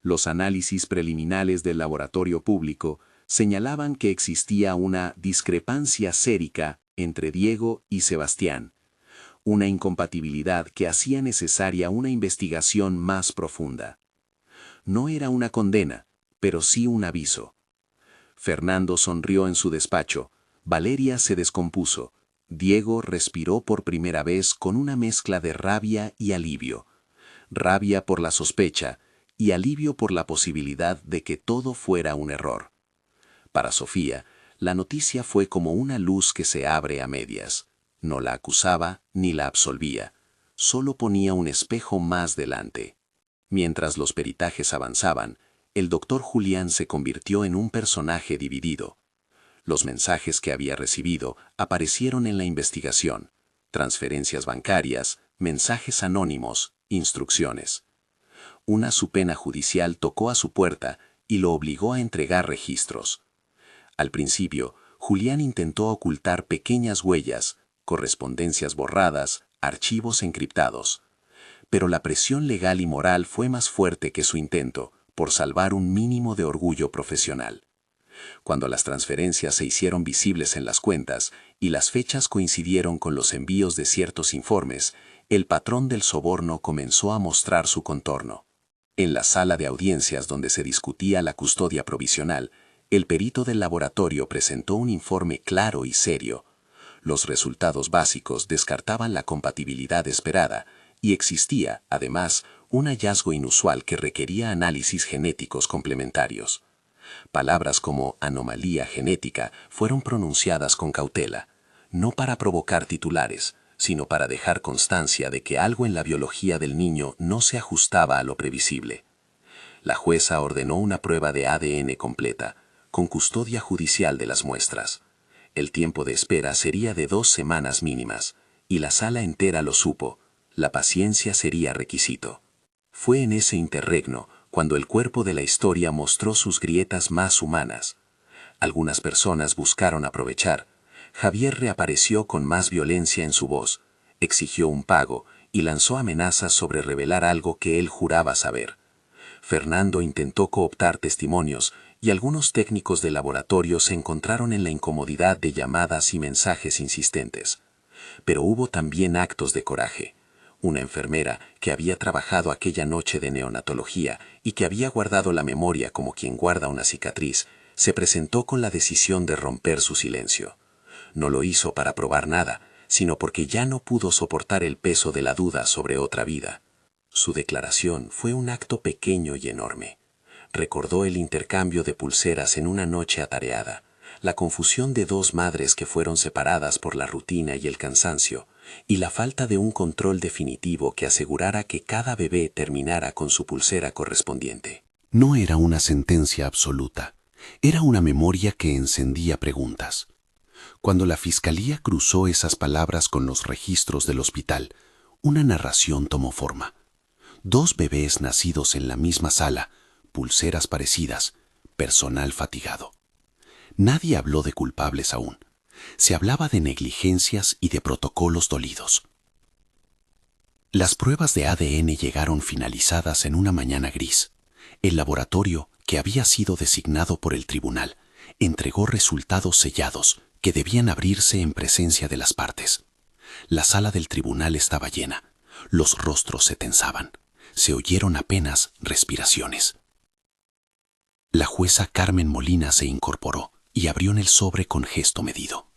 Los análisis preliminares del laboratorio público señalaban que existía una discrepancia sérica entre Diego y Sebastián, una incompatibilidad que hacía necesaria una investigación más profunda. No era una condena, pero sí un aviso. Fernando sonrió en su despacho, Valeria se descompuso, Diego respiró por primera vez con una mezcla de rabia y alivio. Rabia por la sospecha y alivio por la posibilidad de que todo fuera un error. Para Sofía, la noticia fue como una luz que se abre a medias. No la acusaba ni la absolvía, solo ponía un espejo más delante. Mientras los peritajes avanzaban, el doctor Julián se convirtió en un personaje dividido. Los mensajes que había recibido aparecieron en la investigación: transferencias bancarias, mensajes anónimos, instrucciones. Una supena judicial tocó a su puerta y lo obligó a entregar registros. Al principio, Julián intentó ocultar pequeñas huellas, correspondencias borradas, archivos encriptados. Pero la presión legal y moral fue más fuerte que su intento por salvar un mínimo de orgullo profesional. Cuando las transferencias se hicieron visibles en las cuentas y las fechas coincidieron con los envíos de ciertos informes, el patrón del soborno comenzó a mostrar su contorno. En la sala de audiencias donde se discutía la custodia provisional, el perito del laboratorio presentó un informe claro y serio. Los resultados básicos descartaban la compatibilidad esperada y existía, además, un hallazgo inusual que requería análisis genéticos complementarios. Palabras como anomalía genética fueron pronunciadas con cautela, no para provocar titulares, sino para dejar constancia de que algo en la biología del niño no se ajustaba a lo previsible. La jueza ordenó una prueba de ADN completa, con custodia judicial de las muestras. El tiempo de espera sería de 2 semanas mínimas, y la sala entera lo supo. La paciencia sería requisito. Fue en ese interregno cuando el cuerpo de la historia mostró sus grietas más humanas. Algunas personas buscaron aprovechar. Javier reapareció con más violencia en su voz, exigió un pago y lanzó amenazas sobre revelar algo que él juraba saber. Fernando intentó cooptar testimonios y algunos técnicos de laboratorio se encontraron en la incomodidad de llamadas y mensajes insistentes. Pero hubo también actos de coraje. Una enfermera que había trabajado aquella noche de neonatología y que había guardado la memoria como quien guarda una cicatriz, se presentó con la decisión de romper su silencio. No lo hizo para probar nada, sino porque ya no pudo soportar el peso de la duda sobre otra vida. Su declaración fue un acto pequeño y enorme. Recordó el intercambio de pulseras en una noche atareada, la confusión de 2 madres que fueron separadas por la rutina y el cansancio, y la falta de un control definitivo que asegurara que cada bebé terminara con su pulsera correspondiente. No era una sentencia absoluta, era una memoria que encendía preguntas. Cuando la fiscalía cruzó esas palabras con los registros del hospital, una narración tomó forma. 2 bebés nacidos en la misma sala, pulseras parecidas, personal fatigado. Nadie habló de culpables aún. Se hablaba de negligencias y de protocolos dolidos. Las pruebas de ADN llegaron finalizadas en una mañana gris. El laboratorio, que había sido designado por el tribunal, entregó resultados sellados que debían abrirse en presencia de las partes. La sala del tribunal estaba llena. Los rostros se tensaban. Se oyeron apenas respiraciones. La jueza Carmen Molina se incorporó y abrió en el sobre con gesto medido.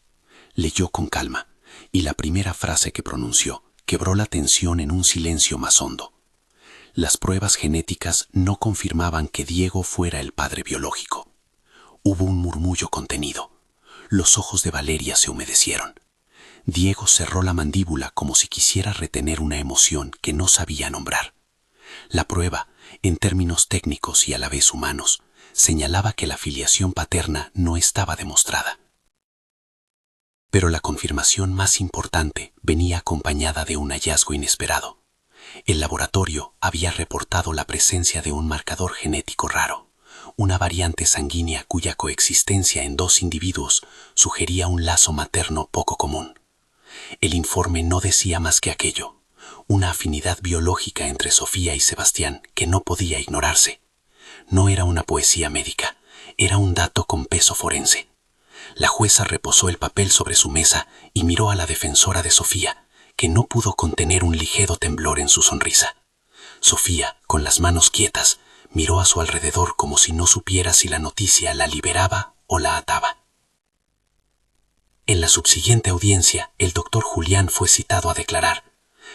Leyó con calma, y la primera frase que pronunció quebró la tensión en un silencio más hondo. Las pruebas genéticas no confirmaban que Diego fuera el padre biológico. Hubo un murmullo contenido. Los ojos de Valeria se humedecieron. Diego cerró la mandíbula como si quisiera retener una emoción que no sabía nombrar. La prueba, en términos técnicos y a la vez humanos, señalaba que la filiación paterna no estaba demostrada. Pero la confirmación más importante venía acompañada de un hallazgo inesperado. El laboratorio había reportado la presencia de un marcador genético raro, una variante sanguínea cuya coexistencia en 2 individuos sugería un lazo materno poco común. El informe no decía más que aquello, una afinidad biológica entre Sofía y Sebastián que no podía ignorarse. No era una poesía médica, era un dato con peso forense. La jueza reposó el papel sobre su mesa y miró a la defensora de Sofía, que no pudo contener un ligero temblor en su sonrisa. Sofía, con las manos quietas, miró a su alrededor como si no supiera si la noticia la liberaba o la ataba. En la subsiguiente audiencia, el doctor Julián fue citado a declarar.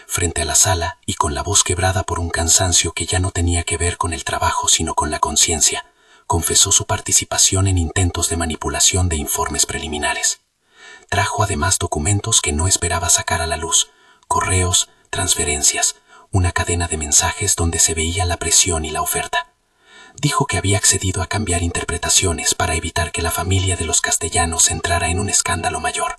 Frente a la sala y con la voz quebrada por un cansancio que ya no tenía que ver con el trabajo sino con la conciencia, confesó su participación en intentos de manipulación de informes preliminares. Trajo además documentos que no esperaba sacar a la luz, correos, transferencias, una cadena de mensajes donde se veía la presión y la oferta. Dijo que había accedido a cambiar interpretaciones para evitar que la familia de los Castellanos entrara en un escándalo mayor.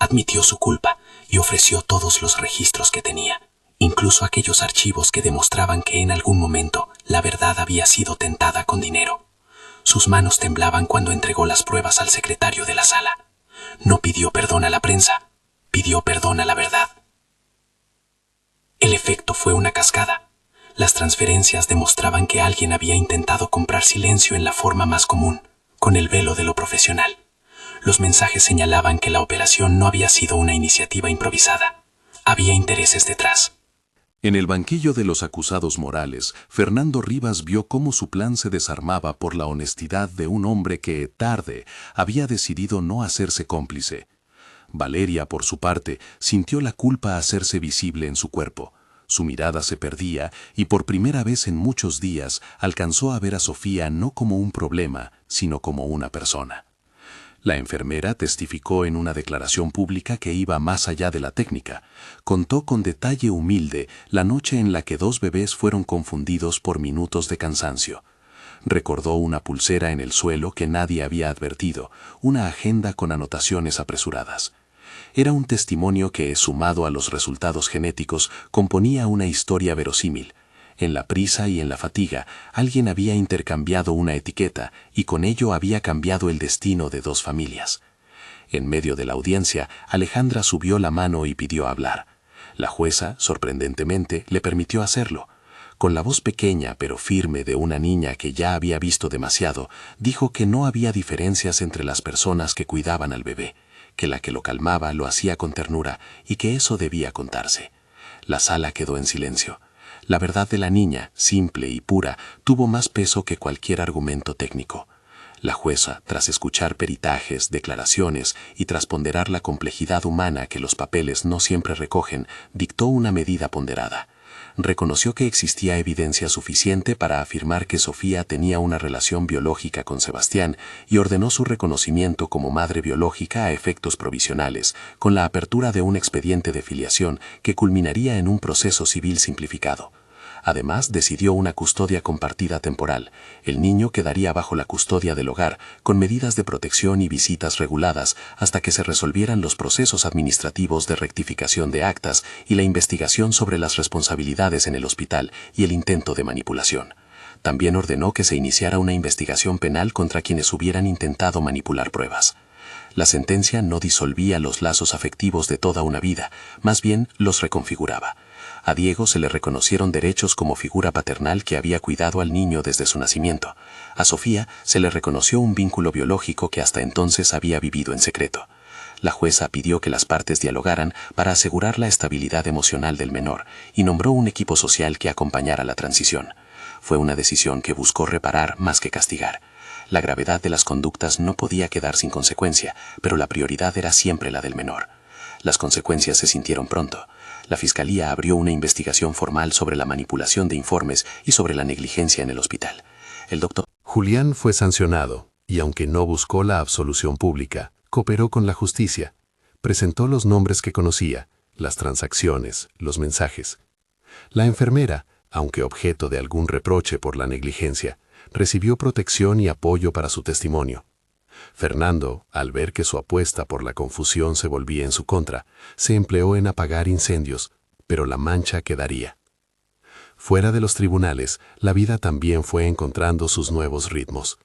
Admitió su culpa y ofreció todos los registros que tenía, incluso aquellos archivos que demostraban que en algún momento la verdad había sido tentada con dinero. Sus manos temblaban cuando entregó las pruebas al secretario de la sala. No pidió perdón a la prensa, pidió perdón a la verdad. El efecto fue una cascada. Las transferencias demostraban que alguien había intentado comprar silencio en la forma más común, con el velo de lo profesional. Los mensajes señalaban que la operación no había sido una iniciativa improvisada. Había intereses detrás. En el banquillo de los acusados morales, Fernando Rivas vio cómo su plan se desarmaba por la honestidad de un hombre que, tarde, había decidido no hacerse cómplice. Valeria, por su parte, sintió la culpa hacerse visible en su cuerpo. Su mirada se perdía y por primera vez en muchos días alcanzó a ver a Sofía no como un problema, sino como una persona. La enfermera testificó en una declaración pública que iba más allá de la técnica. Contó con detalle humilde la noche en la que 2 bebés fueron confundidos por minutos de cansancio. Recordó una pulsera en el suelo que nadie había advertido, una agenda con anotaciones apresuradas. Era un testimonio que, sumado a los resultados genéticos, componía una historia verosímil. En la prisa y en la fatiga, alguien había intercambiado una etiqueta y con ello había cambiado el destino de 2 familias. En medio de la audiencia, Alejandra subió la mano y pidió hablar. La jueza, sorprendentemente, le permitió hacerlo. Con la voz pequeña pero firme de una niña que ya había visto demasiado, dijo que no había diferencias entre las personas que cuidaban al bebé, que la que lo calmaba lo hacía con ternura y que eso debía contarse. La sala quedó en silencio. La verdad de la niña, simple y pura, tuvo más peso que cualquier argumento técnico. La jueza, tras escuchar peritajes, declaraciones y tras ponderar la complejidad humana que los papeles no siempre recogen, dictó una medida ponderada. Reconoció que existía evidencia suficiente para afirmar que Sofía tenía una relación biológica con Sebastián y ordenó su reconocimiento como madre biológica a efectos provisionales, con la apertura de un expediente de filiación que culminaría en un proceso civil simplificado. Además, decidió una custodia compartida temporal. El niño quedaría bajo la custodia del hogar, con medidas de protección y visitas reguladas hasta que se resolvieran los procesos administrativos de rectificación de actas y la investigación sobre las responsabilidades en el hospital y el intento de manipulación. También ordenó que se iniciara una investigación penal contra quienes hubieran intentado manipular pruebas. La sentencia no disolvía los lazos afectivos de toda una vida, más bien los reconfiguraba. A Diego se le reconocieron derechos como figura paternal que había cuidado al niño desde su nacimiento. A Sofía se le reconoció un vínculo biológico que hasta entonces había vivido en secreto. La jueza pidió que las partes dialogaran para asegurar la estabilidad emocional del menor y nombró un equipo social que acompañara la transición. Fue una decisión que buscó reparar más que castigar. La gravedad de las conductas no podía quedar sin consecuencia, pero la prioridad era siempre la del menor. Las consecuencias se sintieron pronto. La Fiscalía abrió una investigación formal sobre la manipulación de informes y sobre la negligencia en el hospital. El doctor Julián fue sancionado y, aunque no buscó la absolución pública, cooperó con la justicia. Presentó los nombres que conocía, las transacciones, los mensajes. La enfermera, aunque objeto de algún reproche por la negligencia, recibió protección y apoyo para su testimonio. Fernando, al ver que su apuesta por la confusión se volvía en su contra, se empleó en apagar incendios, pero la mancha quedaría. Fuera de los tribunales, la vida también fue encontrando sus nuevos ritmos.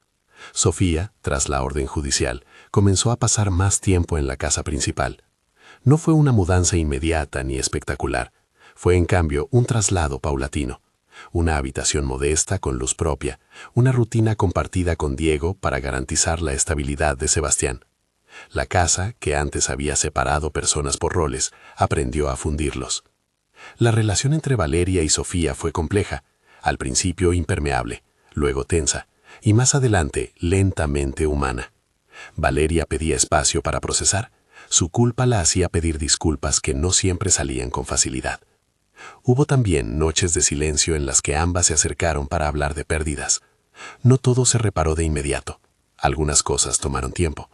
Sofía, tras la orden judicial, comenzó a pasar más tiempo en la casa principal. No fue una mudanza inmediata ni espectacular, fue en cambio un traslado paulatino. Una habitación modesta con luz propia, una rutina compartida con Diego para garantizar la estabilidad de Sebastián. La casa, que antes había separado personas por roles, aprendió a fundirlos. La relación entre Valeria y Sofía fue compleja, al principio impermeable, luego tensa, y más adelante lentamente humana. Valeria pedía espacio para procesar, su culpa la hacía pedir disculpas que no siempre salían con facilidad. Hubo también noches de silencio en las que ambas se acercaron para hablar de pérdidas. No todo se reparó de inmediato. Algunas cosas tomaron tiempo.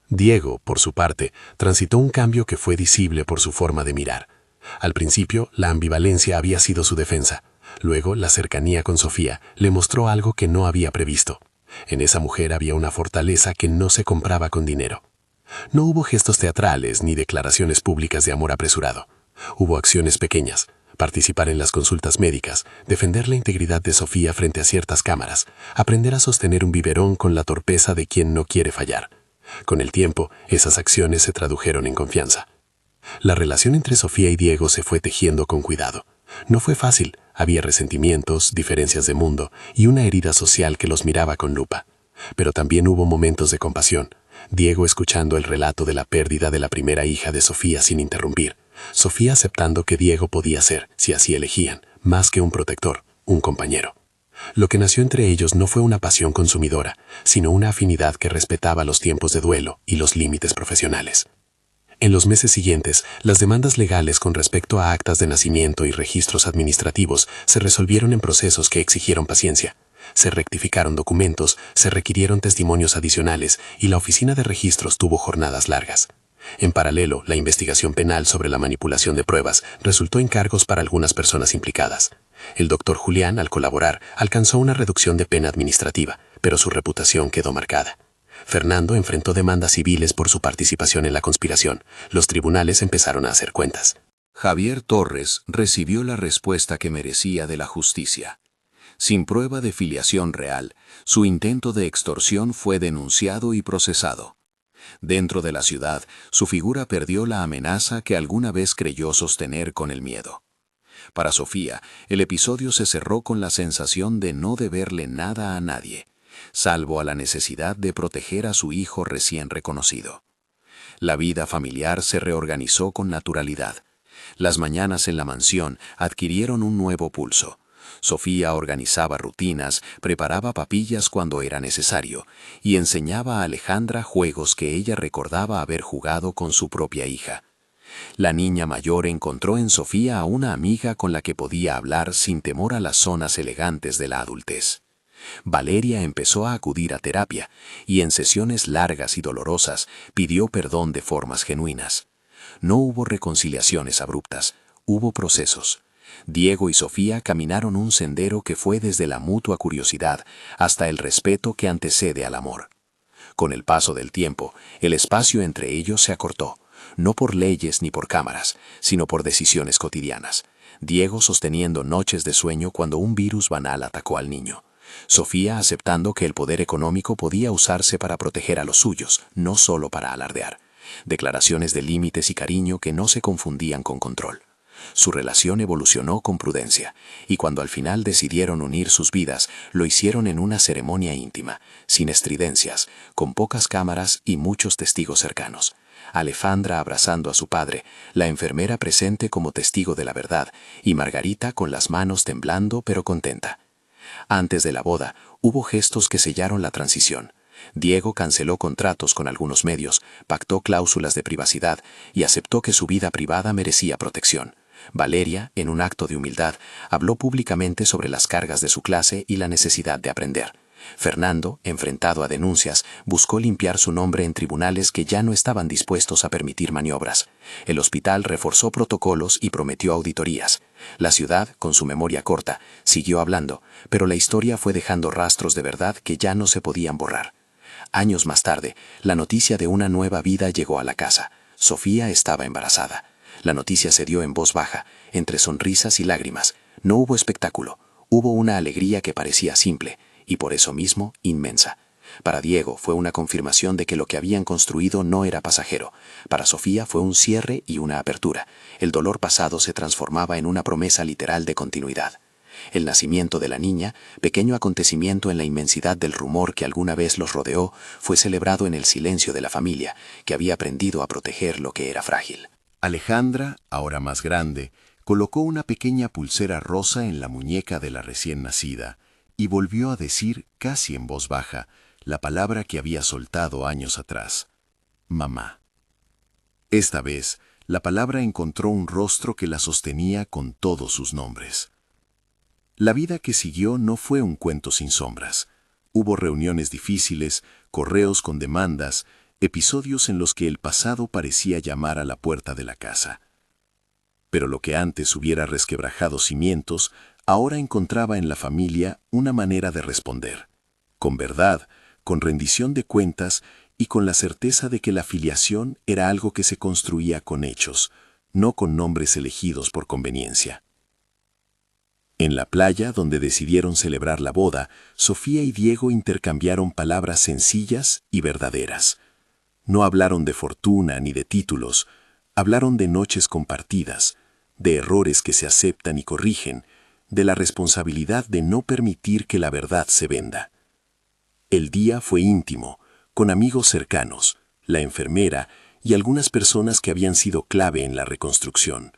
Diego, por su parte, transitó un cambio que fue visible por su forma de mirar. Al principio, la ambivalencia había sido su defensa. Luego, la cercanía con Sofía le mostró algo que no había previsto. En esa mujer había una fortaleza que no se compraba con dinero. No hubo gestos teatrales ni declaraciones públicas de amor apresurado. Hubo acciones pequeñas, participar en las consultas médicas, defender la integridad de Sofía frente a ciertas cámaras, aprender a sostener un biberón con la torpeza de quien no quiere fallar. Con el tiempo, esas acciones se tradujeron en confianza. La relación entre Sofía y Diego se fue tejiendo con cuidado. No fue fácil, había resentimientos, diferencias de mundo y una herida social que los miraba con lupa. Pero también hubo momentos de compasión. Diego escuchando el relato de la pérdida de la primera hija de Sofía sin interrumpir. Sofía aceptando que Diego podía ser, si así elegían, más que un protector, un compañero. Lo que nació entre ellos no fue una pasión consumidora, sino una afinidad que respetaba los tiempos de duelo y los límites profesionales. En los meses siguientes, las demandas legales con respecto a actas de nacimiento y registros administrativos se resolvieron en procesos que exigieron paciencia. Se rectificaron documentos, se requirieron testimonios adicionales y la oficina de registros tuvo jornadas largas. En paralelo, la investigación penal sobre la manipulación de pruebas resultó en cargos para algunas personas implicadas. El doctor Julián, al colaborar, alcanzó una reducción de pena administrativa, pero su reputación quedó marcada. Fernando enfrentó demandas civiles por su participación en la conspiración. Los tribunales empezaron a hacer cuentas. Javier Torres recibió la respuesta que merecía de la justicia. Sin prueba de filiación real, su intento de extorsión fue denunciado y procesado. Dentro de la ciudad, su figura perdió la amenaza que alguna vez creyó sostener con el miedo. Para Sofía, el episodio se cerró con la sensación de no deberle nada a nadie, salvo a la necesidad de proteger a su hijo recién reconocido. La vida familiar se reorganizó con naturalidad. Las mañanas en la mansión adquirieron un nuevo pulso. Sofía organizaba rutinas, preparaba papillas cuando era necesario y enseñaba a Alejandra juegos que ella recordaba haber jugado con su propia hija. La niña mayor encontró en Sofía a una amiga con la que podía hablar sin temor a las zonas elegantes de la adultez. Valeria empezó a acudir a terapia y en sesiones largas y dolorosas pidió perdón de formas genuinas. No hubo reconciliaciones abruptas, hubo procesos. Diego y Sofía caminaron un sendero que fue desde la mutua curiosidad hasta el respeto que antecede al amor. Con el paso del tiempo, el espacio entre ellos se acortó, no por leyes ni por cámaras, sino por decisiones cotidianas. Diego sosteniendo noches de sueño cuando un virus banal atacó al niño. Sofía aceptando que el poder económico podía usarse para proteger a los suyos, no solo para alardear. Declaraciones de límites y cariño que no se confundían con control. Su relación evolucionó con prudencia, y cuando al final decidieron unir sus vidas, lo hicieron en una ceremonia íntima, sin estridencias, con pocas cámaras y muchos testigos cercanos. Alejandra abrazando a su padre, la enfermera presente como testigo de la verdad, y Margarita con las manos temblando pero contenta. Antes de la boda, hubo gestos que sellaron la transición. Diego canceló contratos con algunos medios, pactó cláusulas de privacidad y aceptó que su vida privada merecía protección. Valeria, en un acto de humildad, habló públicamente sobre las cargas de su clase y la necesidad de aprender. Fernando, enfrentado a denuncias, buscó limpiar su nombre en tribunales que ya no estaban dispuestos a permitir maniobras. El hospital reforzó protocolos y prometió auditorías. La ciudad, con su memoria corta, siguió hablando, pero la historia fue dejando rastros de verdad que ya no se podían borrar. Años más tarde, la noticia de una nueva vida llegó a la casa. Sofía estaba embarazada. La noticia se dio en voz baja, entre sonrisas y lágrimas. No hubo espectáculo, hubo una alegría que parecía simple, y por eso mismo inmensa. Para Diego fue una confirmación de que lo que habían construido no era pasajero. Para Sofía fue un cierre y una apertura. El dolor pasado se transformaba en una promesa literal de continuidad. El nacimiento de la niña, pequeño acontecimiento en la inmensidad del rumor que alguna vez los rodeó, fue celebrado en el silencio de la familia, que había aprendido a proteger lo que era frágil. Alejandra, ahora más grande, colocó una pequeña pulsera rosa en la muñeca de la recién nacida y volvió a decir, casi en voz baja, la palabra que había soltado años atrás: mamá. Esta vez, la palabra encontró un rostro que la sostenía con todos sus nombres. La vida que siguió no fue un cuento sin sombras. Hubo reuniones difíciles, correos con demandas, episodios en los que el pasado parecía llamar a la puerta de la casa. Pero lo que antes hubiera resquebrajado cimientos, ahora encontraba en la familia una manera de responder, con verdad, con rendición de cuentas y con la certeza de que la filiación era algo que se construía con hechos, no con nombres elegidos por conveniencia. En la playa, donde decidieron celebrar la boda, Sofía y Diego intercambiaron palabras sencillas y verdaderas. No hablaron de fortuna ni de títulos, hablaron de noches compartidas, de errores que se aceptan y corrigen, de la responsabilidad de no permitir que la verdad se venda. El día fue íntimo, con amigos cercanos, la enfermera y algunas personas que habían sido clave en la reconstrucción.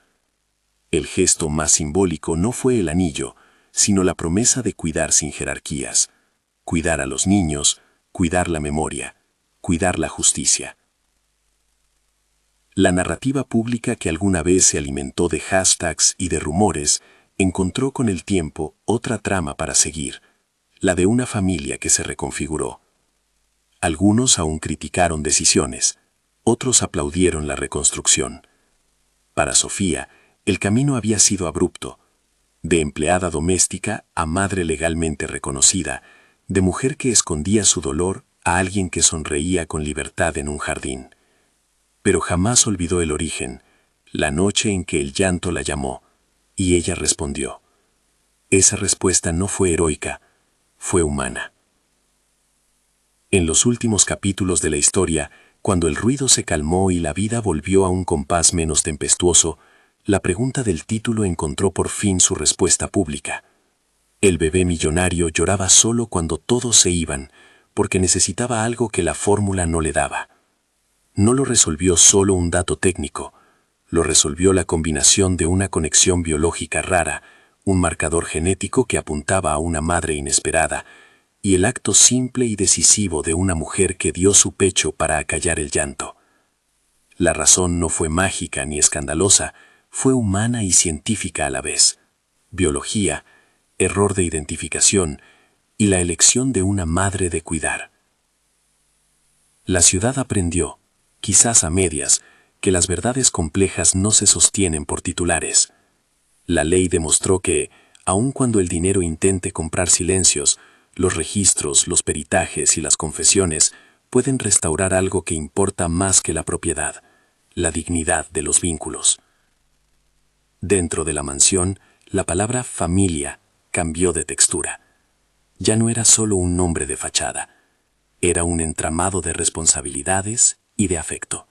El gesto más simbólico no fue el anillo, sino la promesa de cuidar sin jerarquías, cuidar a los niños, cuidar la memoria, cuidar la justicia. La narrativa pública que alguna vez se alimentó de hashtags y de rumores encontró con el tiempo otra trama para seguir, la de una familia que se reconfiguró. Algunos aún criticaron decisiones, otros aplaudieron la reconstrucción. Para Sofía, el camino había sido abrupto, de empleada doméstica a madre legalmente reconocida, de mujer que escondía su dolor a alguien que sonreía con libertad en un jardín. Pero jamás olvidó el origen, la noche en que el llanto la llamó, y ella respondió. Esa respuesta no fue heroica, fue humana. En los últimos capítulos de la historia, cuando el ruido se calmó y la vida volvió a un compás menos tempestuoso, la pregunta del título encontró por fin su respuesta pública. El bebé millonario lloraba solo cuando todos se iban, porque necesitaba algo que la fórmula no le daba. No lo resolvió solo un dato técnico, lo resolvió la combinación de una conexión biológica rara, un marcador genético que apuntaba a una madre inesperada, y el acto simple y decisivo de una mujer que dio su pecho para acallar el llanto. La razón no fue mágica ni escandalosa, fue humana y científica a la vez. Biología, error de identificación y la elección de una madre de cuidar. La ciudad aprendió, quizás a medias, que las verdades complejas no se sostienen por titulares. La ley demostró que, aun cuando el dinero intente comprar silencios, los registros, los peritajes y las confesiones pueden restaurar algo que importa más que la propiedad, la dignidad de los vínculos. Dentro de la mansión, la palabra familia cambió de textura. Ya no era solo un nombre de fachada, era un entramado de responsabilidades y de afecto.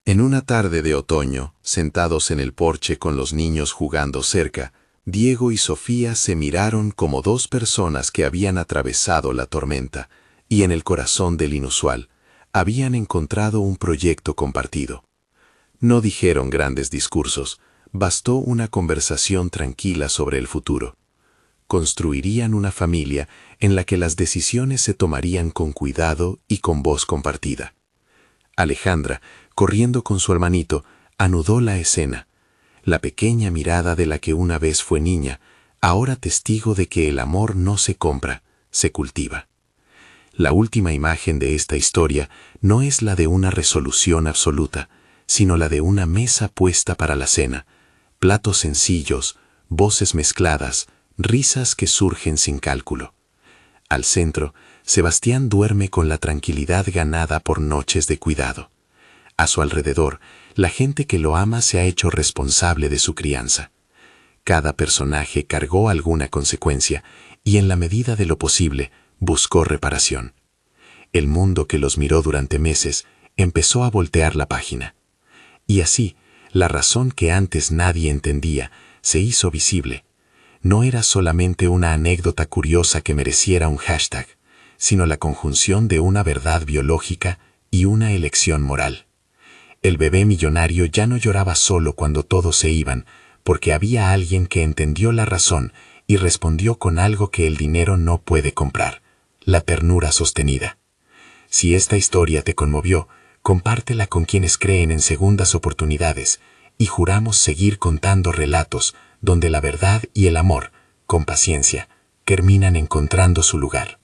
En una tarde de otoño, sentados en el porche con los niños jugando cerca, Diego y Sofía se miraron como dos personas que habían atravesado la tormenta y en el corazón del inusual habían encontrado un proyecto compartido. No dijeron grandes discursos, bastó una conversación tranquila sobre el futuro. Construirían una familia en la que las decisiones se tomarían con cuidado y con voz compartida. Alejandra, corriendo con su hermanito, anudó la escena. La pequeña mirada de la que una vez fue niña, ahora testigo de que el amor no se compra, se cultiva. La última imagen de esta historia no es la de una resolución absoluta, sino la de una mesa puesta para la cena, platos sencillos, voces mezcladas, risas que surgen sin cálculo. Al centro, Sebastián duerme con la tranquilidad ganada por noches de cuidado. A su alrededor, la gente que lo ama se ha hecho responsable de su crianza. Cada personaje cargó alguna consecuencia y en la medida de lo posible buscó reparación. El mundo que los miró durante meses empezó a voltear la página. Y así, la razón que antes nadie entendía se hizo visible. No era solamente una anécdota curiosa que mereciera un hashtag, sino la conjunción de una verdad biológica y una elección moral. El bebé millonario ya no lloraba solo cuando todos se iban, porque había alguien que entendió la razón y respondió con algo que el dinero no puede comprar, la ternura sostenida. Si esta historia te conmovió, compártela con quienes creen en segundas oportunidades y juramos seguir contando relatos donde la verdad y el amor, con paciencia, terminan encontrando su lugar.